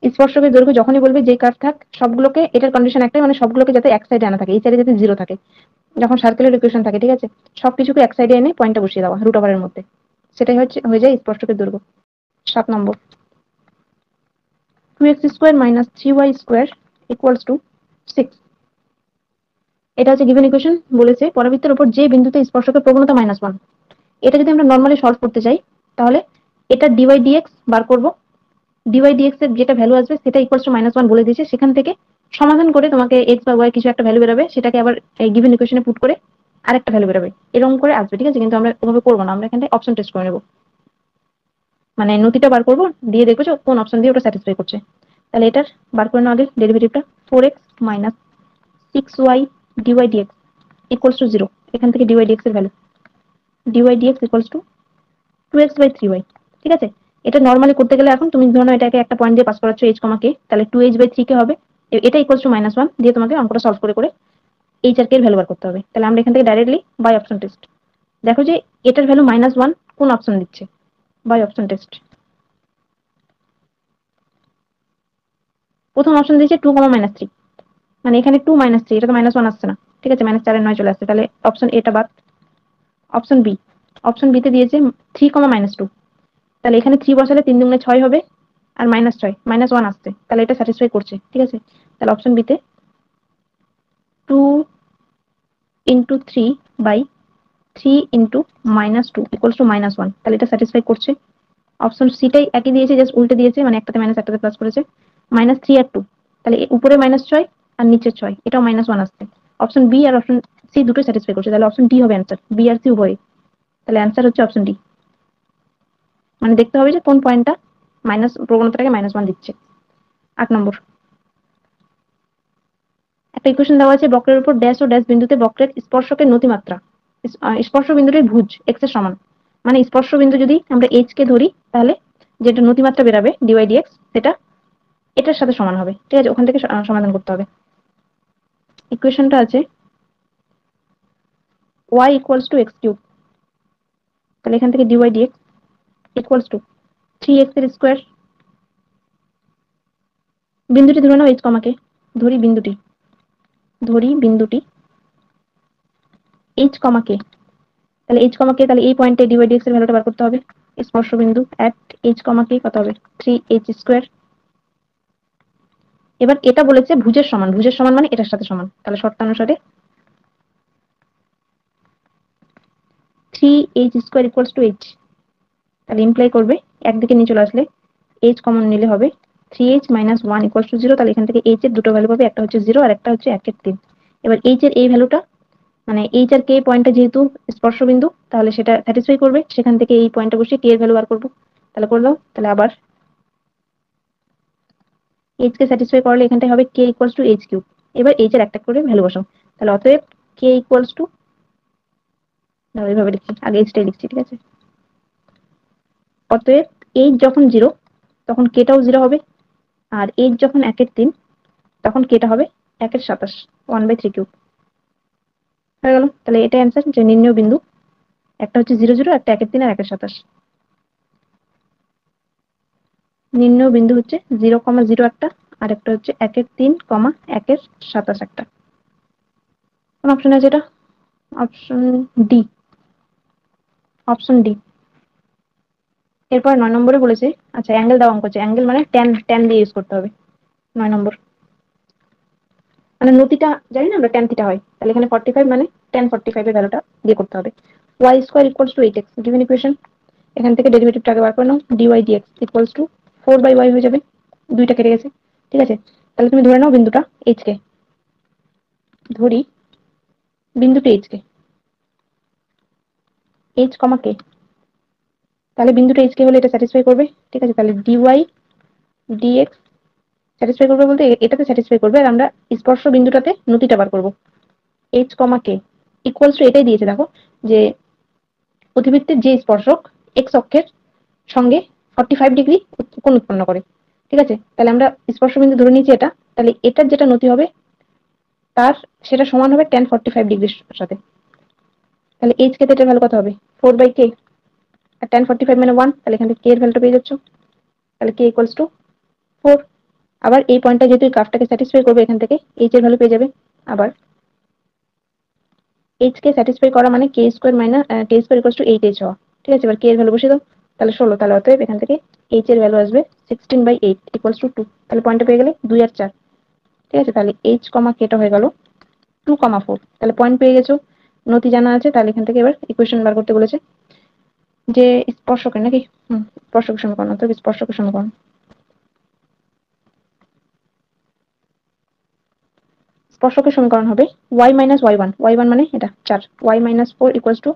স্পর্শকের দৈর্ঘ্য যখনই বলবে যে কার্ভ থাক সবগুলোকে, এটার কন্ডিশন একটাই, মানে সবগুলোকে যাতে এক সাইডে আনা থাকে, এই সাইডে যাতে 0 থাকে, যখন সার্কেলের ইকুয়েশন থাকে, ঠিক আছে, সবকিছুকে এক সাইডে এনে পয়েন্টটা বসিয়ে দেওয়া রুট ওভারের মধ্যে, সেটাই হচ্ছে হয়ে যায় স্পর্শকের দৈর্ঘ্য। 7 নম্বর 2x square minus 3y square equals to 6, এটা হচ্ছে গিভেন ইকুয়েশন, বলেছে পরাবৃত্তের উপর যে বিন্দুতে স্পর্শকের প্রবণতা -1, এটা যদি আমরা নরমালি সলভ করতে চাই তাহলে এটা dy dx বার করব, ডিওয়াই ডিএক্স এর যেটা ভ্যালু আসবে সেটা ইকুয়ালস টু -1 বলে দিয়েছে, সেখান থেকে সমাধান করে তোমাকে এক্স বা ওয়াই কিছু একটা ভ্যালু বেরোবে, সেটাকে আবার এই গিভেন ইকুয়েশনে পুট করে আরেকটা ভ্যালু বেরোবে, এরকম করে আসবে। ঠিক আছে, কিন্তু আমরা ওভাবে করবো না, আমরা এখানে অপশন টেস্ট করে নেবো, মানে নতিটা বার করবো, দিয়ে দেখবো যে কোন অপশন দিয়ে ওটা স্যাটিসফাই করছে। তাহলে এটার বার করে নেওয়া আগে ডেরিভেটিভটা 4x minus 6y dy dx equals to 0। এখান থেকে ডিওয়াই ডিএক্স এর value dy dx equals to 2x/3y। ঠিক আছে, এটা নরমালি করতে গেলে এখন তুমি ধরো এটাকে একটা পয়েন্ট দিয়ে পাস করাচ্ছ h, কে, তাহলে 2h/3 কে হবে, এটা ইকুয়ালস টু -1 দিয়ে তোমাকে অঙ্কটা সলভ করে করে h আর k এর ভ্যালু বার করতে হবে। তাহলে আমরা এখান থেকে ডাইরেক্টলি বাই অপশন টেস্ট, দেখো যে এটার ভ্যালু -1 কোন অপশন দিচ্ছে, বাই অপশন টেস্ট। প্রথম অপশন দিয়েছে 2, -3, মানে এখানে 2 -3, এটা তো -1 আসছে না। ঠিক আছে, -4 এর 9 চলে আসছে, তাহলে অপশন এটা বাদ। অপশন বি, অপশন বি তে দিয়েছে 3, -2, তাহলে এখানে 3 বসালে 3 দুগুণে 6 হবে, আর -6 -1 আসছে, তাহলে এটা স্যাটিসফাই করছে। ঠিক আছে, তাহলে অপশন বি তে 2 into 3 by 3 into -2 equals to -1, তাহলে এটা স্যাটিসফাই করছে। অপশন সি টাই একই দিয়েছে, জাস্ট উল্টে দিয়েছে, মানে একটাতে মাইনাস একটাতে প্লাস করেছে, -3 আর 2, তাহলে উপরে -6 আর নিচে 6, এটাও -1 আসছে। অপশন বি আর অপশন সি দুটোই স্যাটিসফাই করছে, তাহলে অপশন ডি হবে অ্যান্সার, বি আর সি উভয়। তাহলে অ্যান্সার হচ্ছে অপশন ডি, মানে দেখতে হবে যে কোন পয়েন্টটা মাইনাস প্রবণতাটাকে -1 দিচ্ছে। 8 নম্বর, একটা ইকুয়েশন দেওয়া আছে, বক্রের উপর ড্যাশ ও ড্যাশ বিন্দুতে বক্রের স্পর্শকের নতিমাত্রা, স্পর্শ বিন্দুটির ভুজ x এর সমান, মানে স্পর্শ বিন্দু যদি আমরা h কে ধরি, তাহলে যেটা নতিমাত্রা বেরাবে ডিওয়াই ডিএক্স, সেটা এটার সাথে সমান হবে। ঠিক আছে, ওখান থেকে সমাধান করতে হবে। ইকুয়েশনটা আছে y equals to x cube, তাহলে এখান থেকে dy dx equals to 3x এর স্কোয়ার, বিন্দুটি ধরে নাও h, কে, ধরি বিন্দুটি, h, কে, তাহলে h, কে, তাহলে এই পয়েন্টে ডিওয়াই ডিএক্স এর ভ্যালুটা বার করতে হবে। স্পর্শ বিন্দু এট h, কে কত হবে 3h স্কোয়ার। এবার এটা বলেছে ভুজের সমান, ভুজের সমান মানে এটার সাথে সমান, তাহলে শর্তানুসারে 3h square equals two h, তাহলে ইমপ্লাই করবে একদিকে নিয়ে চলে আসলে h কমন নিলে হবে 3h - 1 ইকুয়ালস টু 0, তাহলে এখান থেকে h এর দুটো ভ্যালু পাবে, একটা হচ্ছে 0 আর একটা হচ্ছে 1/3। এবার h এর এই ভ্যালুটা, মানে h আর k পয়েন্টটা যেহেতু স্পর্শ বিন্দু, তাহলে সেটা স্যাটিসফাই করবে, সেখান থেকে এই পয়েন্টটা বসিয়ে k এর ভ্যালু বার করবো। তাহলে করে দাও, তাহলে আবার h কে স্যাটিসফাই করলে এখানটায় হবে k equals to h cube. এবার h এর একটা করে ভ্যালু বসাও, তাহলে অতএব k ইকুয়ালস টু, এইভাবে লিখছি, আগে h টাই লিখছি। ঠিক আছে, অতএব h যখন 0 তখন k টাও 0 হবে, আর h যখন 1/3 তখন k টা হবে 1/27, 1/3 কিউব হয়ে গেল। তাহলে এটা অ্যান্সার, যে নির্ণয় বিন্দু একটা হচ্ছে 0, 0, একটা 1/3 আর 1/27। নির্ণয় বিন্দু হচ্ছে 0,0 একটা, আর একটা হচ্ছে 1/3, 1/27 একটা। কোন অপশন আছে এটা? Option D, option D. এরপর 9 নম্বরে বলেছে, আচ্ছা অ্যাঙ্গেল দেওয়া অঙ্ক আছে, অ্যাঙ্গেল মানে ট্যান, ট্যান দিয়ে ইউজ করতে হবে। 9 নম্বর, মানে নতিটা জানি না আমরা, ট্যান থিটা হয়, তাহলে এখানে 45 মানে ট্যান 45 এর ভ্যালুটা দিয়ে করতে হবে। y square equals to 8x, given equation, এখান থেকে ডেরিভেটিভটা আগে বার করে নাও, dy dx equals two 4/y হয়ে যাবে, দুইটা কেটে গেছে। ঠিক আছে, তাহলে তুমি ধরে নাও বিন্দুটা h কে, ধরি বিন্দুটি h কে, h, k, তাহলে বিন্দুটা h কে হলে এটা স্যাটিসফাই করবে। ঠিক আছে, তাহলে dy dx স্যাটিসফাই করবে বলতে এটাতে স্যাটিসফাই করবে, আর আমরা স্পর্শ বিন্দুটাতে নতিটা বার করব। h, k ইকুয়ালস টু, এটাই দিয়েছে দেখো, যে অতিবৃত্তের যে স্পর্শক x অক্ষের সঙ্গে 45 ডিগ্রি কোণ উৎপন্ন করে। ঠিক আছে, তাহলে আমরা স্পর্শ বিন্দু ধরে নিয়েছি এটা, তাহলে এটার যেটা নতি হবে তার সেটা সমান হবে tan 45 ডিগ্রির সাথে। তাহলে h কে, এটার ভ্যালু কত হবে 4/k, আর tan 45 মানে 1, তাহলে এখান থেকে k এর ভ্যালুটা পেয়ে যাচ্ছ, তাহলে k ইকুয়ালস টু 4। আবার এই পয়েন্টটা যেহেতু গ্রাফটাকে স্যাটিসফাই করবে, এখান থেকে h এর ভ্যালু পেয়ে যাবে। আবার h কে স্যাটিসফাই করা মানে k square minus k square equals to 8h হওয়া। ঠিক আছে, এবার k এর ভ্যালু বসিয়ে দাও, তাহলে 16, তাহলে অতএব এখান থেকে h এর ভ্যালু আসবে 16/8 ইকুয়ালস টু 2, তাহলে পয়েন্টটা পেয়ে গেলে 2 আর 4। ঠিক আছে, তাহলে h, k টা হয়ে গেল 2, 4, তাহলে পয়েন্ট পেয়ে গেছো, নতি জানা আছে। তাহলে এখান থেকে এবার ইকুয়েশন বার করতে বলেছে, যে স্পর্শকের নাকি স্পর্শকের সমীকরণ, অর্থাৎ স্পর্শকের সমীকরণ। স্পর্শকের সমীকরণ হবে y মাইনাস y1, y1 মানে এটা 4, y মাইনাস 4 ইকুয়ালস টু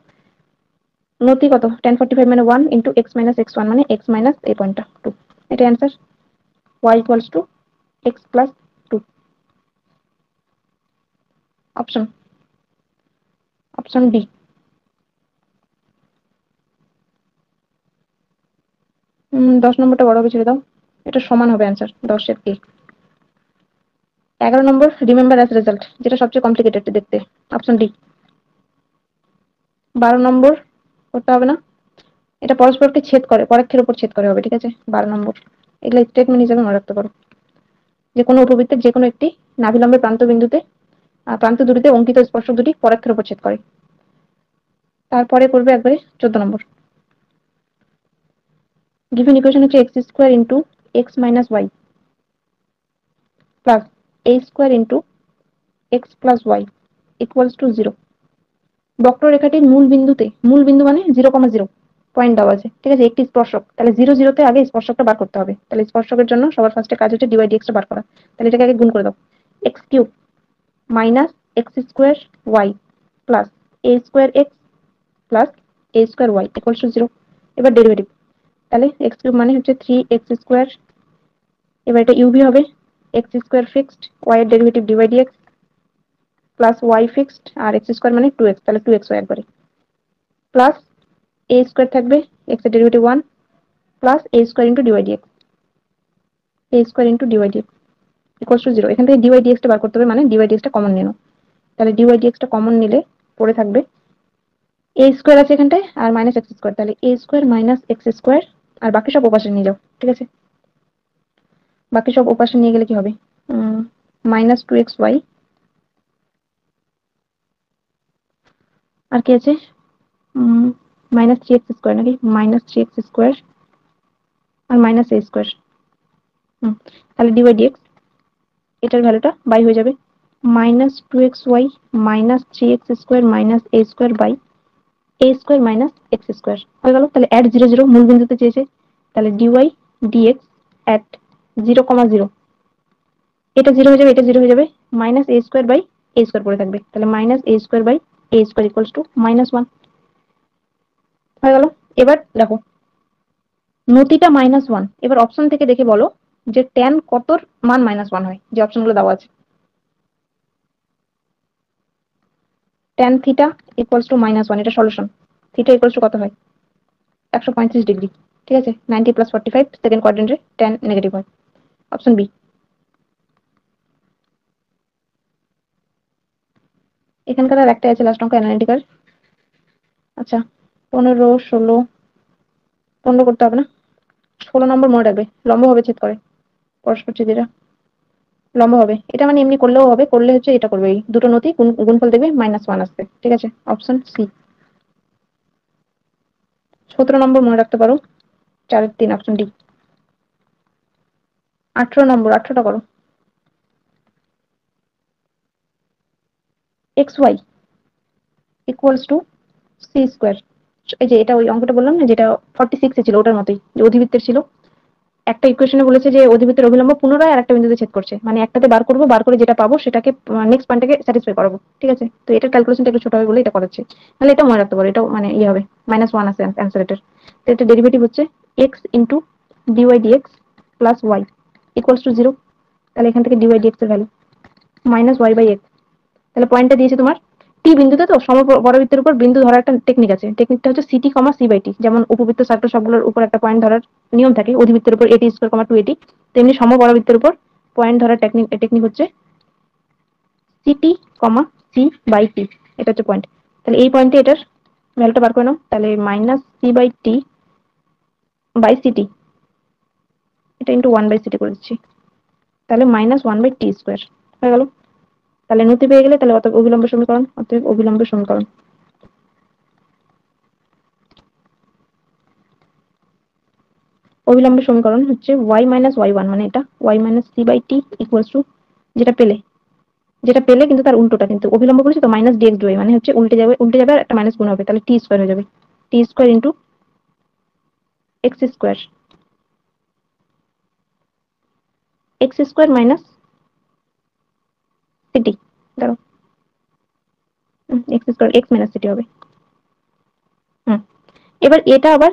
নতি কত tan45 মানে 1 ইন্টু x মাইনাস x1 মানে x মাইনাস এই পয়েন্টটা 2। এটা answer, y equals to x plus 2। Option option b. 10 নম্বরটা বড় হবে ছেড়ে দাও, এটা সমান হবে অ্যান্সার 10 এর a। 11 number remember as result, যেটা সবচেয়ে কমপ্লিকেটেড দেখতে, অপশন ডি। 12 নম্বর করতে হবে না, এটা পরস্পরকে ছেদ করে, পরোক্ষের উপর ছেদ করে হবে, ঠিক আছে। 12 নম্বর এগুলো স্টেটমেন্ট হিসেবে মনে রাখতে পারো। যে কোনো উপবৃত্তের যে কোনো একটি নাভিলম্বের প্রান্ত বিন্দুতে প্রান্ত দুটিতে অঙ্কিত স্পর্শক দুটি পরোক্ষের উপর ছেদ করে। তারপরে করবে একবারে 14 নম্বর। গিভেন ইকুয়েশন হচ্ছে x square into x minus y plus a square into x plus y equals to 0। বক্ররেখাটির মূল বিন্দু মানে 0,0 পয়েন্ট দেওয়া আছে, ঠিক আছে, একটি স্পর্শক, তাহলে 0 0 তে আগে স্পর্শকটা বার করতে হবে। তাহলে স্পর্শকের জন্য সবার ফার্স্টে কাজ হচ্ছে ডিভাইড এক্স টা বার করা। তাহলে এটাকে আগে গুণ করে দাও, x cube minus x square y plus A square x plus A square y equals to 0। এবার ডেরিভেটিভ, তাহলে এক্স কিউব মানে হচ্ছে 3x²। এবার এটা ইউভি হবে, এক্স স্কোয়ার ফিক্সড, ওয়াই এর derivative divide X plus Y fixed, আর X square মানে 2x, তাহলে 2x ওয়াই একবারে প্লাস এ স্কোয়ার থাকবে, এক্স এর derivative 1 plus A square into dy dx, A square into dy dx equals to 0। এখান থেকে dy dx টা বার করতে হবে, মানে ডিওয়াই ডিএক্স টা কমন নিয়ে নাও। তাহলে ডিওয়াই ডিএক্স টা কমন নিলে পড়ে থাকবে এ স্কোয়ার আছে এখানটায় আর মাইনাস এক্স স্কোয়ার, তাহলে A square minus x square, আর বাকি সব ওপাশে নিয়ে যাও, ঠিক আছে। বাকি সব ওপাশে নিয়ে গেলে কি হবে, মাইনাস 2xy, আর কি আছে মাইনাস 3x² নাকি, মাইনাস 3x² আর মাইনাস a স্কোয়ার। তাহলে ডিওয়াই ডিএক্স এটার ভ্যালুটা বাই হয়ে যাবে, minus 2xy minus 3x² minus a square by a square minus x square হয়ে গেল। তাহলে অ্যাট 0 0 মূল বিন্দুতে চেয়েছে, তাহলে ডিওয়াই ডিএক্স অ্যাট 0,0, এটা 0 হয়ে যাবে, এটা 0 হয়ে যাবে, minus a square by a square পড়ে থাকবে, তাহলে minus a square by a square equals to -1 হয়ে গেল। এবার দেখো নতিটা -1, এবার অপশন থেকে দেখে বলো যে ট্যান কতর মান -1 হয়, যে অপশনগুলো দেওয়া আছে। ট্যান থিটা ইকুয়ালস টু -1, এটা সলিউশন। থিটা ইকুয়ালস টু কত হয়, 135 ডিগ্রি, ঠিক আছে। 90 + 45 সেকেন্ড কোয়াড্রেন্টে ট্যান নেগেটিভ হয়, অপশন বি। এখানকার আর একটা আছে লাস্ট অঙ্ক অ্যানালিটিক্যাল। আচ্ছা 15 16, 15 করতে হবে না, 16 নম্বর মনে রাখবে, লম্ব হবে ছেদ করে, পরস্পর ছেদিরা লম্ব হবে, এটা মানে এমনি করলেও হবে, করলে হচ্ছে এটা করবে, এই দুটো নতি গুণফল দেখবে -1 আসবে, ঠিক আছে, অপশন সি। 17 নম্বর মনে রাখতে পারো, 4/3, অপশন ডি। 18 নম্বর, 18টা করো, xy equals to c square. এই যে এটা ওই অঙ্কটা বললাম না যেটা 46 এ ছিল, ওটার মতোই, যে অধিবৃত্তের ছিল, একটা ইকুয়েশনে বলেছে যে অধিবৃত্তের অভিলম্ব পুনরায় আরেকটা বিন্দুতে ছেদ করছে, মানে একটাতে বার করবো, বার করে যেটা পাবো সেটাকে নেক্সট পয়েন্টটাকে স্যাটিসফাই করাবো, ঠিক আছে। তো এটার ক্যালকুলেশনটা একটু ছোট হবে বলে এটা করাচ্ছে, তাহলে এটা মনে রাখতে পারো, এটাও মানে ইয়ে হবে, -1 আছে অ্যান্সার এটার। তো এটা ডেরিভেটিভ হচ্ছে x into dy dx plus y equals to 0। তাহলে এখান থেকে ডিওয়াই ডিএক্স এর ভ্যালু -y/x। তাহলে পয়েন্টটা দিয়েছে তোমার টি বিন্দুতে, তো সমপরাবৃত্তের উপর বিন্দু ধরার একটা টেকনিক আছে, টেকনিকটা হচ্ছে সিটি কমা সি/টি, যেমন উপবৃত্ত সার্কেল সবগুলোর উপর একটা পয়েন্ট ধরার নিয়ম থাকে, অধিবৃত্তের উপর এটি স্কোয়ার কমা 2 এটি, তেমনি সমপরাবৃত্তের উপর পয়েন্ট ধরার টেকনিক হচ্ছে সিটি কমা সি/টি, এটা হচ্ছে পয়েন্ট। তাহলে এই পয়েন্টে এটার ভ্যালুটা বার করে নাও, তাহলে -c/t বাই সিটি, এটা ইন্টু 1/সিটি করে দিচ্ছি, তাহলে -1/t² হয়ে গেল। তাহলে নতি পেয়ে গেলে, তাহলে অতএব অভিলম্ব সমীকরণ, অতএব অভিলম্ব সমীকরণ, অভিলম্ব সমীকরণ হচ্ছে y-y1, মানে এটা y-c/t ইকুয়ালস টু, যেটা পেলে কিন্তু তার উল্টোটা, কিন্তু অভিলম্ব বলেছি তো -dx/dy, মানে হচ্ছে উল্টে যাবে আর একটা মাইনাস গুণ হবে, তাহলে t² হয়ে যাবে, t² into x² x² minus CT দাঁড়ো, X square X minus CT হবে। এবার এটা আবার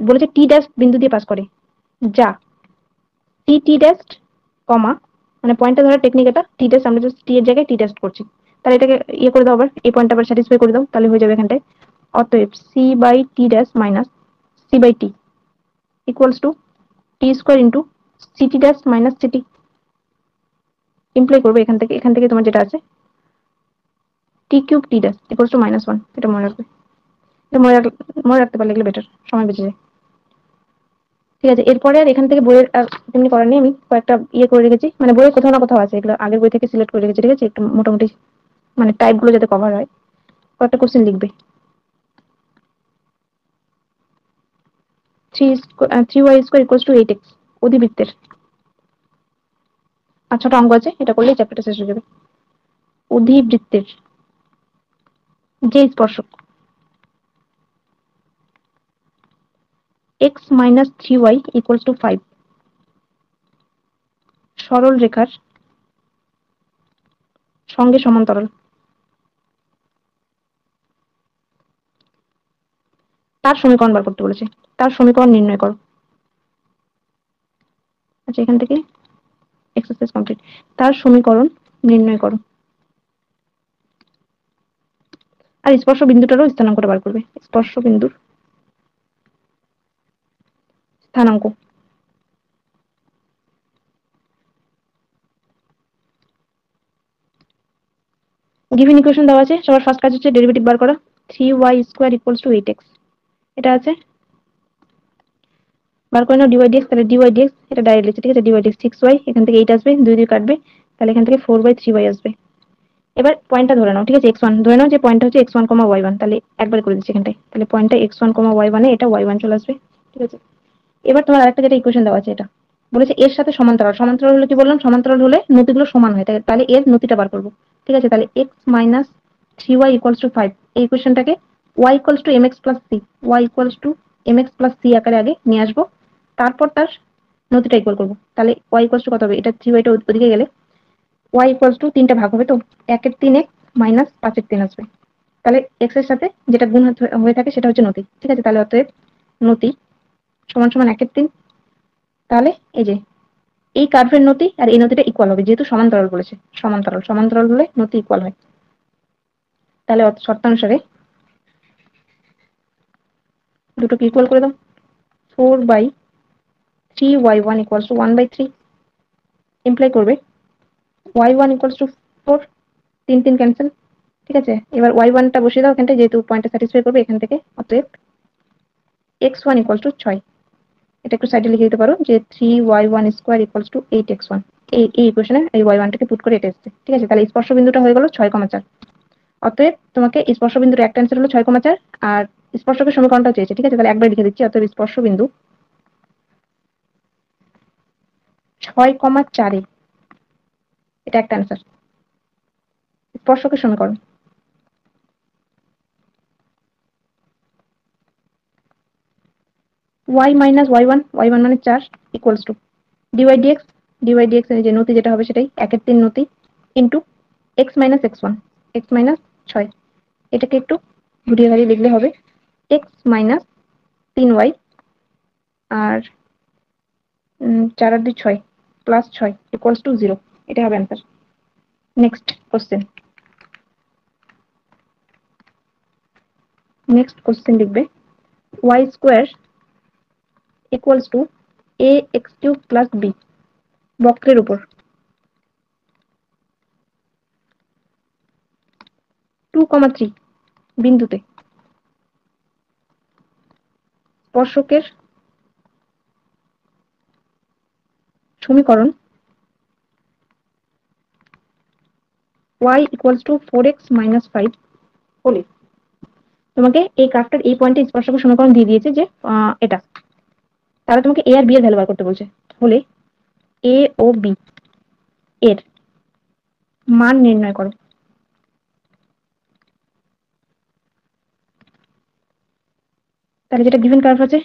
বলেছে টি ড্যাশ বিন্দু দিয়ে পাস করে, যা সি টি ড্যাশ কমা, মানে পয়েন্টটা ধরার টেকনিক এটা, টি ড্যাশ আমরা জাস্ট টি এর জায়গায় টি ড্যাশ করছি, তাহলে এটাকে ইয়ে করে দাও, আবার এই পয়েন্টটা আবার স্যাটিসফাই করে দাও, তাহলে হয়ে যাবে এখানটায়। অতএব C by T dash minus C by T equals to T square into CT dash minus CT. Imply করবে এখান থেকে তোমার যেটা আছে T cube T dash equals to -1, এটা মনে রাখবে। এটা মনে রাখতে পারলে এগুলো বেটার, সময় বেঁচে যায়। ঠিক আছে, এরপরে আর এখান থেকে বইয়ের আর তেমনি করার নেই, আমি কয়েকটা ইয়ে করে রেখেছি, মানে বইয়ে কোথাও না কোথাও আছে, এগুলো আগের বই থেকে সিলেক্ট করে রেখেছি। ঠিক আছে, একটু মোটামুটি মানে টাইপ গুলো যাতে কভার হয়, কয়েকটা কোশ্চেন লিখবে। 3y² ইকুয়ালস টু 8x অধিবৃত্তের, আর ছোট অঙ্ক আছে, এটা করলেই চ্যাপ্টারটা শেষ হয়ে যাবে। অধিবৃত্তের যে স্পর্শক x minus 3y equals to 5 সরল রেখার সঙ্গে সমান্তরাল, তার সমীকরণ বার করতে বলেছে। তার সমীকরণ নির্ণয় করো। আচ্ছা, এখান থেকে এক্সারসাইজ কমপ্লিট। তার সমীকরণ নির্ণয় করো। আর স্পর্শ বিন্দুটারও স্থানাঙ্কটা বার করবে, স্পর্শ বিন্দুর স্থানাঙ্ক। গিভেন ইকুয়েশন দেওয়া আছে, সবার ফার্স্ট কাজ হচ্ছে ডেরিভেটিভ বার করা। 3y² ইকুয়ালস টু 8x, এটা আছে, বার করে নাও dy dx, তাহলে dy dx এটা ডাইরেক্ট লিখছে। ঠিক আছে, dy dx 6y, এখান থেকে 8 আসবে, 2 2 কাটবে, তাহলে এখান থেকে 4/3y আসবে। এবার পয়েন্টটা ধরে নাও। ঠিক আছে, x1 ধরে নাও যে পয়েন্টটা হচ্ছে x1, y1, তাহলে একবার করে দিচ্ছি এখানটায়, তাহলে পয়েন্টটা x1, y1 এ এটা y1 চলে আসবে। ঠিক আছে, এবার তোমার আরেকটা যেটা ইকুয়েশন দেওয়া আছে, এটা বলেছে এর সাথে সমান্তরাল। সমান্তরাল হলে কি বললাম, সমান্তরাল হলে নতিগুলো সমান হয়, তাহলে এর নতিটা বার করবো। ঠিক আছে, তাহলে x minus 3y equals to 5, এই ইকুয়েশনটাকে y equals two mx plus c, y equals two mx plus c আকারে আগে নিয়ে আসবো, তারপর তার নতিটা ইকুয়াল করবো। তাহলে y ইকুয়ালস টু কত হবে, এটা 3y টা ওদিকে গেলে y ইকুয়ালস টু 3টা ভাগ হবে, তো 1 এর 3 x মাইনাস 5 এর 3 আসবে। তাহলে x এর সাথে যেটা গুণ হয়ে থাকে সেটা হচ্ছে নতি। ঠিক আছে, তাহলে অতএব নতি সমান সমান 1 এর 3। তাহলে এই যে এই কার্ভের নতি আর এই নতিটা ইকুয়াল হবে, যেহেতু সমান্তরাল বলেছে, সমান্তরাল হলে নতি ইকুয়াল হয়। তাহলে শর্তানুসারে দুটোকে ইকুয়াল করে দাও। 4/3y1 ইকুয়ালস টু 1/3, ইমপ্লাই করবে y1 ইকুয়ালস টু 4, 3 3 ক্যান্সেল। ঠিক আছে, এবার y1 টা বসিয়ে দাও এখানটায়, যেহেতু পয়েন্টটা স্যাটিসফাই করবে এখান থেকে। অতএব x1 ইকুয়ালস টু 6, এটা একটু সাইডে লিখে দিতে পারো যে 3y1² ইকুয়ালস টু 8x1। এই ইকুয়েশনে এই y1 টাকে পুট করে এটা এসেছে। ঠিক আছে, তাহলে স্পর্শ বিন্দুটা হয়ে গেল 6,4। অতএব তোমাকে স্পর্শ বিন্দুর একটা অ্যান্সার হলো 6,4, আর স্পর্শকের সমীকরণটা চেয়েছে। ঠিক আছে, তাহলে একবার লিখে দিচ্ছি। অতএব স্পর্শ বিন্দু 6,4 এটা একটা অ্যান্সার। স্পর্শকের সমীকরণ y মাইনাস y1 মানে 4 ইকুয়ালস টু dy dx এর যে নতি যেটা হবে সেটাই 1 এর 3 নতি into x minus x1, x minus 6, এটাকে একটু ঘুরিয়ে ঘাড়িয়ে লিখলে হবে x মাইনাস 3y, আর 4 আর 2 6 প্লাস 6 ইকুয়ালস টু 0, এটা হবে অ্যান্সার। নেক্সট কোশ্চেন লিখবে y² equals to ax³ plus b বক্রের উপর 2,3 বিন্দুতে স্পর্শকের সমীকরণ y equals two 4x minus 5 হলে, তোমাকে এই গ্রাফটার এই পয়েন্টে স্পর্শকের সমীকরণ দিয়ে দিয়েছে যে এটা, তাহলে তোমাকে a আর b এর ভ্যালু বার করতে বলছে। হলে a ও b এর মান নির্ণয় করো। তাহলে যেটা গিভেন কার্ভ আছে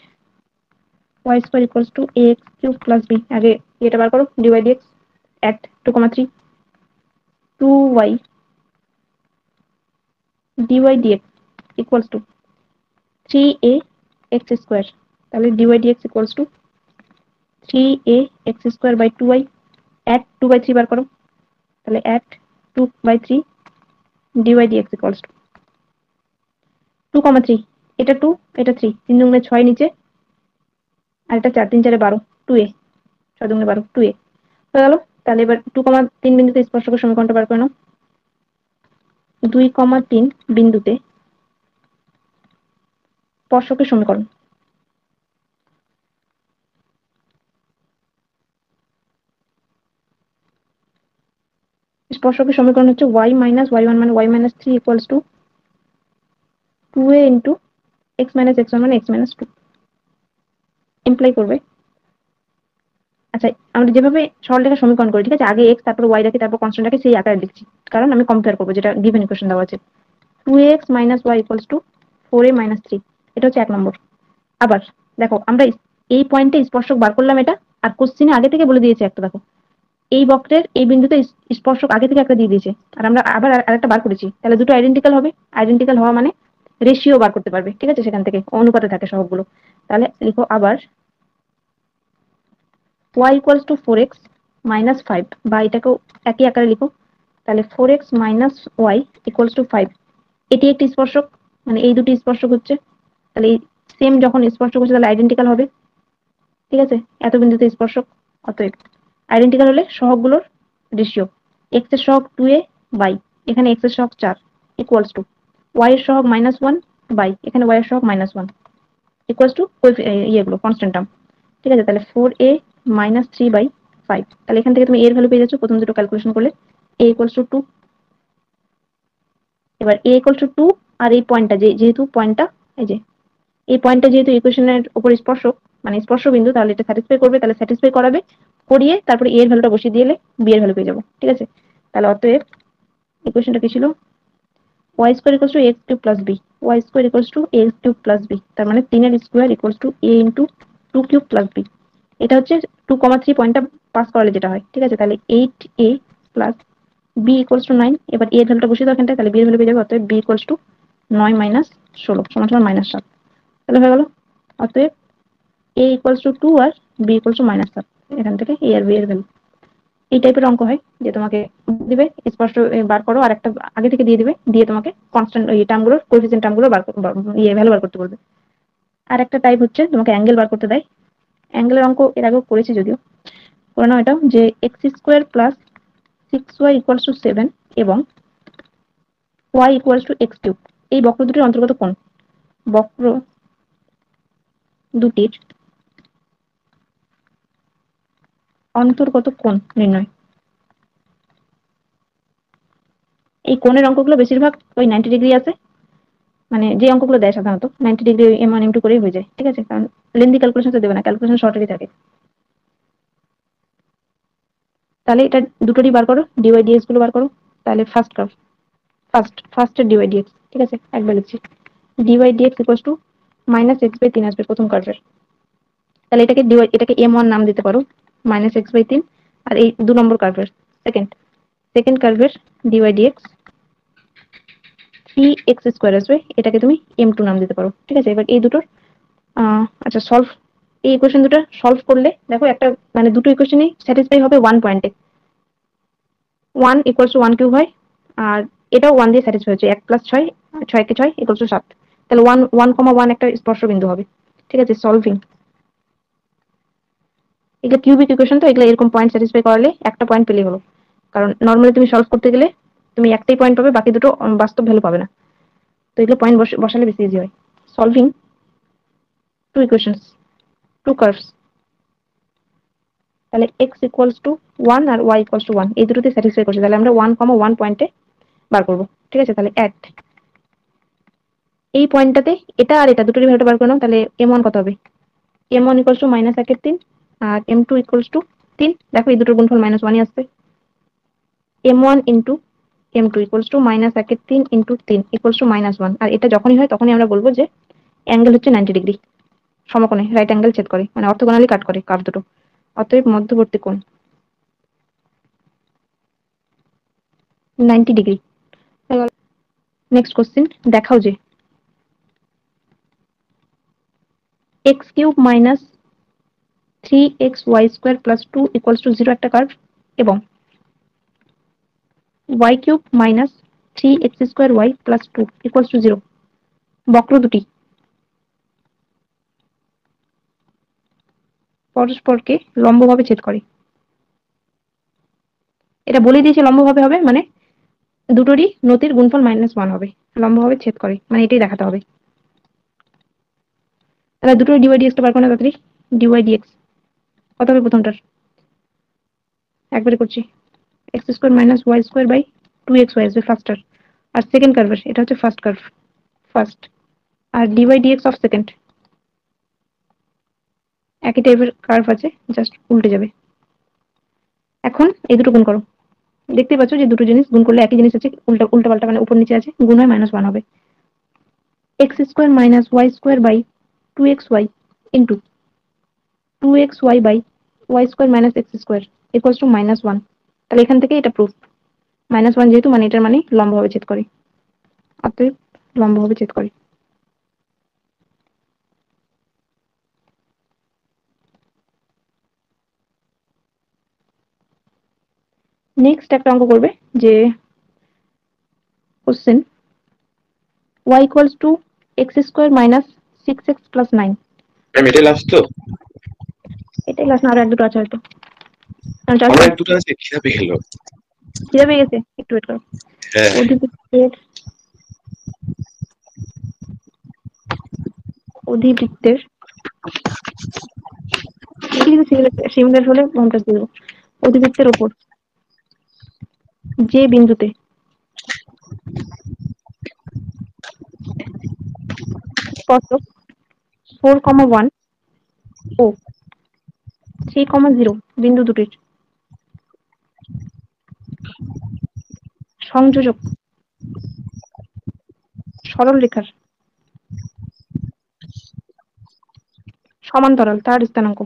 y² equals to ax³ plus b, আগে এটা বার করো dy dx at 2,3 2y dy dx equals two 3ax²। তাহলে dy dx equals two 3ax² 2y at 2/3 বার করো। তাহলে at 2/3 dy dx equals two 2,3। এটা 2, এটা 3, 3 দুগুণে 6 নিচে, আর এটা 4 3 4 12, 2a, 6 দুগুণে 12, 2a হয়ে গেল। তাহলে এবার 2,3 বিন্দুতে স্পর্শকের সমীকরণটা বার করে নাও। 2,3 বিন্দুতে স্পর্শকের সমীকরণ। স্পর্শকের সমীকরণ হচ্ছে y - y1 - y-3 equals to 2a into x - x1 - x - 2 imply করবে। আচ্ছা, আমরা যেভাবে সরলরেখা সমীকরণ করি, ঠিক আছে, আগে x তারপর y রাখি তারপর কনস্ট্যান্ট রাখি, সেই আকারে লিখছি, কারণ আমি কম্পেয়ার করবো যেটা গিভেন ইকুয়েশন দেওয়া আছে। 2x - y equals to 4a - 3, এটা হচ্ছে 1 নম্বর। আবার দেখো, আমরা এই পয়েন্টে স্পর্শক বার করলাম এটা, আর কোশ্চেনে আগে থেকে বলে দিয়েছে একটা, দেখো এই বক্রের এই বিন্দুতে স্পর্শক আগে থেকে একটা দিয়ে দিয়েছে, আর আমরা আবার আরেকটা বার করেছি। তাহলে দুটো আইডেন্টিক্যাল হবে, আইডেন্টিক্যাল হওয়া মানে রেশিও বার করতে পারবে, ঠিক আছে, সেখান থেকে অনুপাতে থাকে সবগুলো। তাহলে লিখো আবার y ইকুয়ালস টু 4x - 5, বা এটাকেও একই আকারে লিখো। তাহলে 4x - y ইকুয়ালস টু 5, এটি একটি স্পর্শক, মানে এই দুটি স্পর্শক হচ্ছে। তাহলে এই সেম যখন স্পর্শক হচ্ছে তাহলে আইডেন্টিক্যাল হবে, ঠিক আছে, এত বিন্দুতে স্পর্শক। অতএব আইডেন্টিক্যাল হলে সহগগুলোর রেশিও, এক্স এর সহগ 2a বাই এখানে এক্স এর সহগ 4 ইকুয়ালস টু ওয়াই এর সহগ -1 বাই এখানে ওয়াই এর সহগ -1 ইকুয়ালস টু ইয়েগুলো কনস্ট্যান্ট টার্ম, ঠিক আছে। তাহলে 4a - 3/5। তাহলে এখান থেকে তুমি এর ভ্যালু পেয়ে যাচ্ছ প্রথম দুটো ক্যালকুলেশন করলে, a ইকুয়ালস টু 2। এবার a ইকুয়ালস টু 2, আর এই পয়েন্টটা যেহেতু পয়েন্টটা এই যে এই পয়েন্টটা যেহেতু ইকুয়েশনের উপর স্পর্শক, মানে স্পর্শ বিন্দু, তাহলে এটা স্যাটিসফাই করবে, তাহলে স্যাটিসফাই করাবে, করিয়ে তারপরে এর ভ্যালুটা বসিয়ে দিলে বি এর ভ্যালু পেয়ে যাবো, ঠিক আছে। তাহলে অতএব ইকুয়েশনটা কি ছিল, y square equals to x cube plus b, y square equals to x cube plus b, তার মানে 3 এর square equals to a into 2 cube plus b। এটা হচ্ছে 2,3 পয়েন্টটা পাস করালে যেটা হয়, ঠিক আছে। তাহলে 8a plus b equals two 9। এবার a এর ভ্যালুটা বসিয়ে দাও এখানটায়, তাহলে b এর ভ্যালু পেয়ে যাবে। অতএব b ইকুয়ালস টু 9 - 16 সমান সমান -7। তাহলে হয়ে গেল। অতএব a ইকুয়ালস টু 2 আর b ইকুয়ালস টু -7, এখান থেকে a আর b এর ভ্যালু। এই টাইপের অঙ্ক হয় যে তোমাকে দিবে স্পষ্ট বার করো, আর একটা আগে থেকে দিয়ে দিবে, দিয়ে তোমাকে কনস্ট্যান্ট এই টার্মগুলোর কোএফিসিয়েন্ট টার্মগুলো বার ভ্যালু বার করতে বলবে। আর একটা টাইপ হচ্ছে তোমাকে অ্যাঙ্গেল বার করতে দেয়। অ্যাঙ্গেলের অঙ্ক এর আগেও করেছি যদিও, করে নাও এটা, যে x² plus 6y equals to 7 এবং y ইকুয়ালস টু x³, এই বক্র দুটির অন্তর্গত কোণ, বক্র দুটির অন্তর্গত কোণ নির্ণয়। এই কোণের অঙ্কগুলো বেশিরভাগ ওই 90 ডিগ্রি আছে, মানে যে অঙ্কগুলো দেয় সাধারণত 90 ডিগ্রি m1 m2 করেই হয়ে যায়, ঠিক আছে, কারণ লেন্দি ক্যালকুলেশন তো দেবে না, ক্যালকুলেশন শর্টেরই থাকে। তাহলে এটা দুটোরই বার করো, ডিওয়াই ডিএক্স গুলো বার করো। তাহলে ফার্স্ট কার্ভ, ফার্স্টের ডিওয়াই ডিএক্স, ঠিক আছে, একবার লিখছি, dy dx equals two -x/3 আসবে প্রথম কার্ভের। তাহলে এটাকে m1 নাম দিতে পারো, -x/3। আর এই 2 নম্বর কার্ভের সেকেন্ড কার্ভের ডিওয়াই ডিএক্স 3x² আসবে, এটাকে তুমি m2 নাম দিতে পারো, ঠিক আছে। এবার এই দুটোর আচ্ছা সলভ, এই ইকুয়েশন দুটো সলভ করলে দেখো একটা, মানে দুটো ইকুয়েশনই স্যাটিসফাই হবে 1 পয়েন্টে, 1 ইকুয়ালস টু 1 কিউব হয়, আর এটাও 1 দিয়ে স্যাটিসফাই হচ্ছে, 1 প্লাস 6, 6 কে 6 ইকুয়ালস টু 7। তাহলে 1,1 একটা স্পর্শ বিন্দু হবে, ঠিক আছে। সলভিং, এগুলো কিউবিক ইকুয়েশন, তো এগুলো এরকম পয়েন্ট স্যাটিসফাই করালে একটা পয়েন্ট পেলেই হলো, কারণ নর্মালি তুমি সলভ করতে গেলে তুমি একটাই পয়েন্ট পাবে, বাকি দুটো বাস্তব ভ্যালু পাবে না, তো এগুলো পয়েন্ট বসালে বেশি ইজি হয়। Solving two equations, two curves, তাহলে x ইকুয়ালস টু 1 আর y ইকুয়ালস টু 1, এই দুটোতে স্যাটিসফাই করছে, তাহলে আমরা 1,1 পয়েন্টে বার করব, ঠিক আছে। তাহলে অ্যাট এই পয়েন্টটাতে এটা আর এটা দুটোরই ভ্যালুটা বার করে নাও। তাহলে m1 কত হবে, m1 ইকুয়ালস টু -1/3 আর m2 ইকুয়ালস টু 3, দেখো এই দুটোর গুণফল -1ই আসবে। m1 into m2 equals to -1/3 into 3 equals to -1, আর এটা যখনই হয় তখনই আমরা বলবো যে অ্যাঙ্গেল হচ্ছে 90 ডিগ্রি, সমকোণে রাইট অ্যাঙ্গেল ছেদ করে, মানে অর্থোগোনালি কাট করে কার্ভ দুটো। অতএব মধ্যবর্তী কোণ 90 ডিগ্রি। নেক্সট কোশ্চেন, দেখাও যে x cube minus 3xy² plus 2 equals to 0 একটা কার্ভ এবং y cube minus 3x² y plus 2 equals to 0 বক্র দুটি পরস্পরকে লম্বভাবে ছেদ করে। এটা বলে দিয়েছে লম্বভাবে হবে মানে দুটোরই নতির গুণফল -1 হবে, লম্বভাবে ছেদ করে মানে এটাই দেখাতে হবে। তাহলে দুটোর ডিওয়াই ডিএক্স টা বার করো না তাড়াতাড়ি। ডিওয়াই ডিএক্স কত হবে প্রথমটার? একবারে করছি, x² minus y² by 2xy আসবে ফার্স্টার, আর সেকেন্ড কার্ভের এটা হচ্ছে ফার্স্ট কার্ভ, ফার্স্ট, আর ডিওয়াই ডিএক্স অফ সেকেন্ড একই টাইপের কার্ভ আছে, জাস্ট উল্টে যাবে। এখন এই দুটো গুণ করো, দেখতে পাচ্ছ যে দুটো জিনিস গুণ করলে একই জিনিস আছে, উল্টা উল্টা পাল্টা মানে উপর নিচে আছে, গুণ হয় -1 হবে। x² minus y² by 2xy into 2xy by y² minus x² equals to -1। তাহলে এখান থেকে এটা প্রুফ, -1 যেহেতু মানে এটার মানে লম্বভাবে ছেদ করে, অতএব লম্বভাবে ছেদ করে। নেক্সট একটা অঙ্ক করবে যে question y equals to x² minus 6x plus 9। Ma'am এটাই লাস্ট তো? এটাই লাস্ট না, আরো এক দুটো আছে হয়তো। আমার এক দুটো আছে, খিদা পেয়ে গেল। খিদে পেয়ে গেছে, একটু ওয়েট করো। হ্যাঁ অধিবৃত্তের অধিবৃত্তের দেখি যদি সিমিলার হলে মনটা দিয়ে দেবো। অধিবৃত্তের ওপর যে বিন্দুতে স্পর্শক 4,1 ও 3,0 বিন্দু দুটির সংযোজক সরল রেখার সমান্তরাল তার স্থানাঙ্ক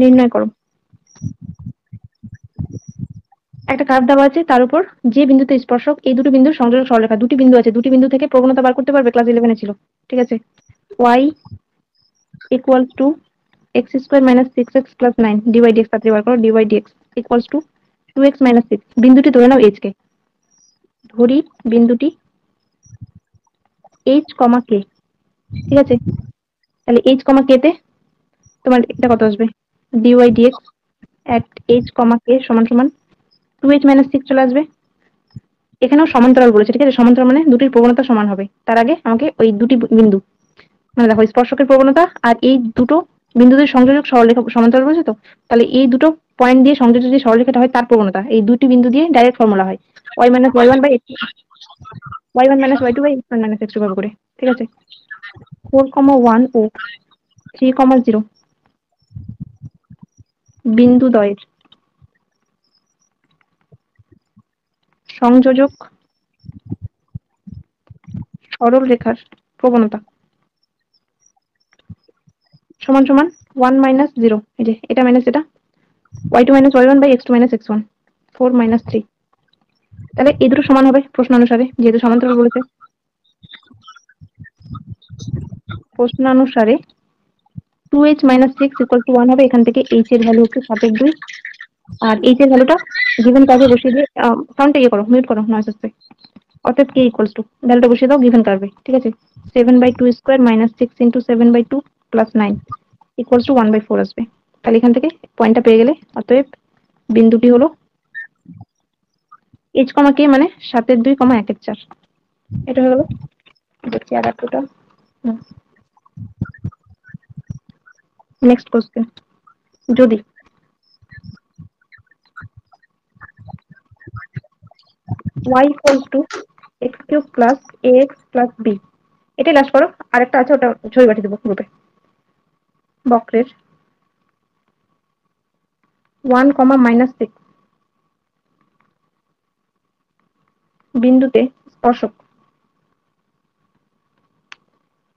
নির্ণয় করো। একটা কার্ভ দেওয়া আছে, তার উপর যে বিন্দুতে স্পর্শক, এই দুটো বিন্দুর সংযোজক সরলরেখা, দুটি বিন্দু আছে, দুটি বিন্দু থেকে প্রবণতা বার করতে পারবে, ক্লাস 11 ছিল, ঠিক আছে। y equals to x² minus 6x plus 9 divide dx, তাড়াতাড়ি বার করো। Divide dx equals to 2x minus 6, বিন্দুটি ধরে নাও h কে, ধরি বিন্দুটি h কমা k, ঠিক আছে। তাহলে h কমা k তে তোমার এটা কত আসবে, ডিওয়াই ডিএক্স এট h কমা k সমান সমান 2h মাইনাস 6 চলে আসবে। এখানেও সমান্তরাল বলেছে, ঠিক আছে, সমান্তরাল মানে দুটির প্রবণতা সমান হবে। তার আগে আমাকে ওই দুটি বিন্দু মানে দেখো স্পর্শকের প্রবণতা আর এই দুটো বিন্দুদের সংযোজক সরলরেখা সমান্তরাল বলেছে তো, তাহলে এই দুটো পয়েন্ট দিয়ে সংযোজক যে সরলরেখাটা হয় তার প্রবণতা, এই দুটি বিন্দু দিয়ে ডাইরেক্ট ফর্মুলা হয় y minus y1 by y1 minus y2 by x1 minus x2 ভাবে করে, ঠিক আছে। 4,1 ও 3,0 বিন্দু দ্বয়ের সংযোজক সরল রেখার প্রবণতা সমান সমান 1 মাইনাস 0, এই যে এটা মাইনাস এটা, y2 minus y1 by x2 minus x1, 4 minus 3। তাহলে এই দুটো সমান হবে প্রশ্ন অনুসারে, যেহেতু সমান্তরাল বলেছে। প্রশ্নানুসারে 2h মাইনাস 6 ইকুয়াল টু 1 হবে, এখান থেকে h এর ভ্যালু হচ্ছে 7/2, আর h এর ভ্যালুটা গিভেন কার্ভে বসিয়ে দিয়ে সাউন্ডটা ইয়ে করো, মিউট করো, নয়েজ আসছে। অতএব k ইকুয়ালস টু ভ্যালুটা বসিয়ে দাও গিভেন কার্ভে, ঠিক আছে। 7/2² minus 6 into 7/2 plus 9 equals two 1/4 আসবে। তাহলে এখান থেকে পয়েন্টটা পেয়ে গেলে, অতএব বিন্দুটি হলো h কমা k মানে 7/2, 1/4। এটা হয়ে গেল। দেখছি আর একটা। নেক্সট কোশ্চেন, যদি y equals two x³ plus ax plus b, এটাই লাস্ট করো, আরেকটা আছে ওটা ছবি পাঠিয়ে দেবো গ্রুপে। বক্রের 1,-6 বিন্দুতে স্পর্শক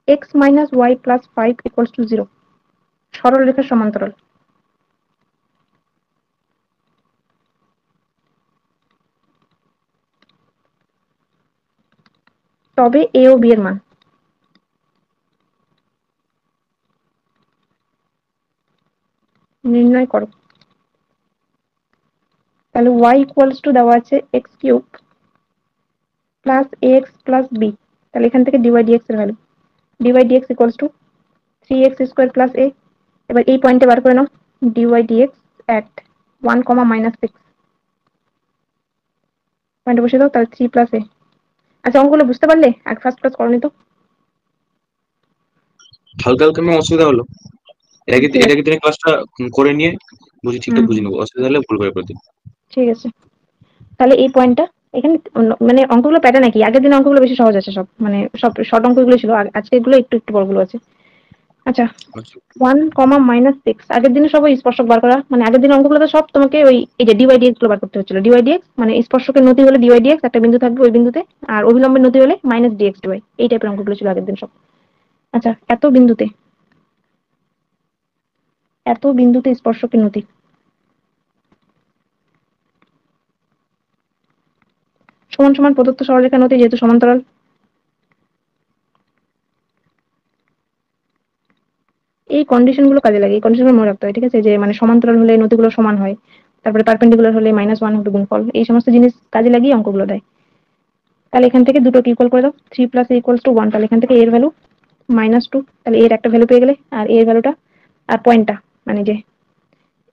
x minus y plus 5 equals to 0 সরল রেখার সমান্তরাল। তবে এ ও বি এর মান নির্ণয় করো। তাহলে y ইকুয়ালস টু দেওয়া আছে x cube plus a x plus b. তাহলে এখান থেকে ডিওয়াই ডিএক্স এর value, dy dx equals to 3x square plus a। এবার এই পয়েন্টে বার করে নাও ডিওয়াই ডিএক্স এট 1, -6 পয়েন্টে বসে দাও। তাহলে 3 প্লাস a। আচ্ছা, অঙ্কগুলো বুঝতে পারলে? আর ফার্স্ট ক্লাস করনি তো? হালকা হালকা ম্যাম অসুবিধা হলো। ঠিক এটা আছে। কি ক্লাসটা করে নিয়ে ঠিকঠাক বুঝে হুম, নেবো, অসুবিধা হলে ভুল করে দিই। ঠিক আছে। তাহলে এই পয়েন্টটা এখানে মানে অঙ্কগুলো প্যাটার্ন একই। আগের দিন অঙ্কগুলো বেশি সহজ আছে সব, মানে সব শর্ট অঙ্কগুলো ছিল, আর আজকে এগুলো একটু একটু বড়গুলো আছে। আচ্ছা, আচ্ছা, 1, -6 আগের দিনে সব ওই স্পর্শক বার করা, মানে আগের দিনের অঙ্কগুলো তো সব তোমাকে ওই এই যে ডিওয়াই ডিএক্স গুলো বার করতে হচ্ছিল। ডিওয়াই ডিএক্স মানে স্পর্শকের নতি হলে ডিওয়াই ডিএক্স, একটা বিন্দু থাকবে ওই বিন্দুতে, আর অভিলম্বের নতি হলে মাইনাস ডিএক্স ডিওয়াই। এই টাইপের অঙ্কগুলো ছিল আগের দিন সব। আচ্ছা, এত বিন্দুতে স্পর্শকের নতি সমান সমান প্রদত্ত সরলরেখার নতি যেহেতু সমান্তরাল, এই কন্ডিশন গুলো কাজে লাগে। এই কন্ডিশন গুলো মনে রাখতে হয়, ঠিক আছে? যে মানে সমান্তরাল হলে নতিগুলো সমান হয়, তারপরে পারপেন্ডিকুলার হলে -1 হবে গুণফল। এই সমস্ত জিনিস কাজে লাগিয়ে অঙ্কগুলো দেয়। তাহলে এখান থেকে দুটোকে ইকুয়াল করে দাও, 3 প্লাস a ইকুয়ালস টু 1। তাহলে এখান থেকে এর ভ্যালু -2। তাহলে এর একটা ভ্যালু পেয়ে গেলে, আর এর ভ্যালুটা আর পয়েন্টটা মানে যে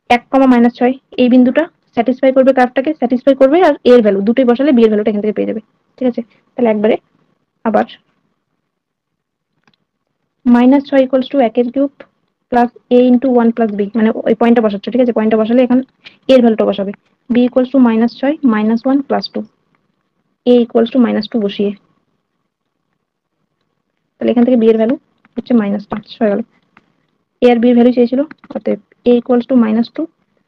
1, -6 এই বিন্দুটা স্যাটিসফাই করবে, কার্ভটাকে স্যাটিসফাই করবে, আর এর ভ্যালু দুটোই বসালে বি এর ভ্যালুটা এখান থেকে পেয়ে যাবে। ঠিক আছে? তাহলে একবারে আবার -6 equals to 1 cube plus a into 1 plus b, মানে ওই পয়েন্টটা বসাচ্ছ, ঠিক আছে? পয়েন্টটা বসালে এখন এর ভ্যালুটা বসাবে। b equals two -6 -1 plus 2, a equals to -2 বসিয়ে, তাহলে এখান থেকে b এর ভ্যালু হচ্ছে -5 হয়ে গেল। a আর b এর ভ্যালু চেয়েছিল, অতএব a equals to -2,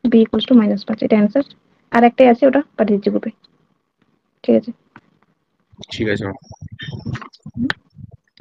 b equals to -5, এটা অ্যান্সার। আর একটাই আছে, ওটা পাঠিয়ে দিচ্ছি গ্রুপে। ঠিক আছে? ঠিক আছে ম্যাম।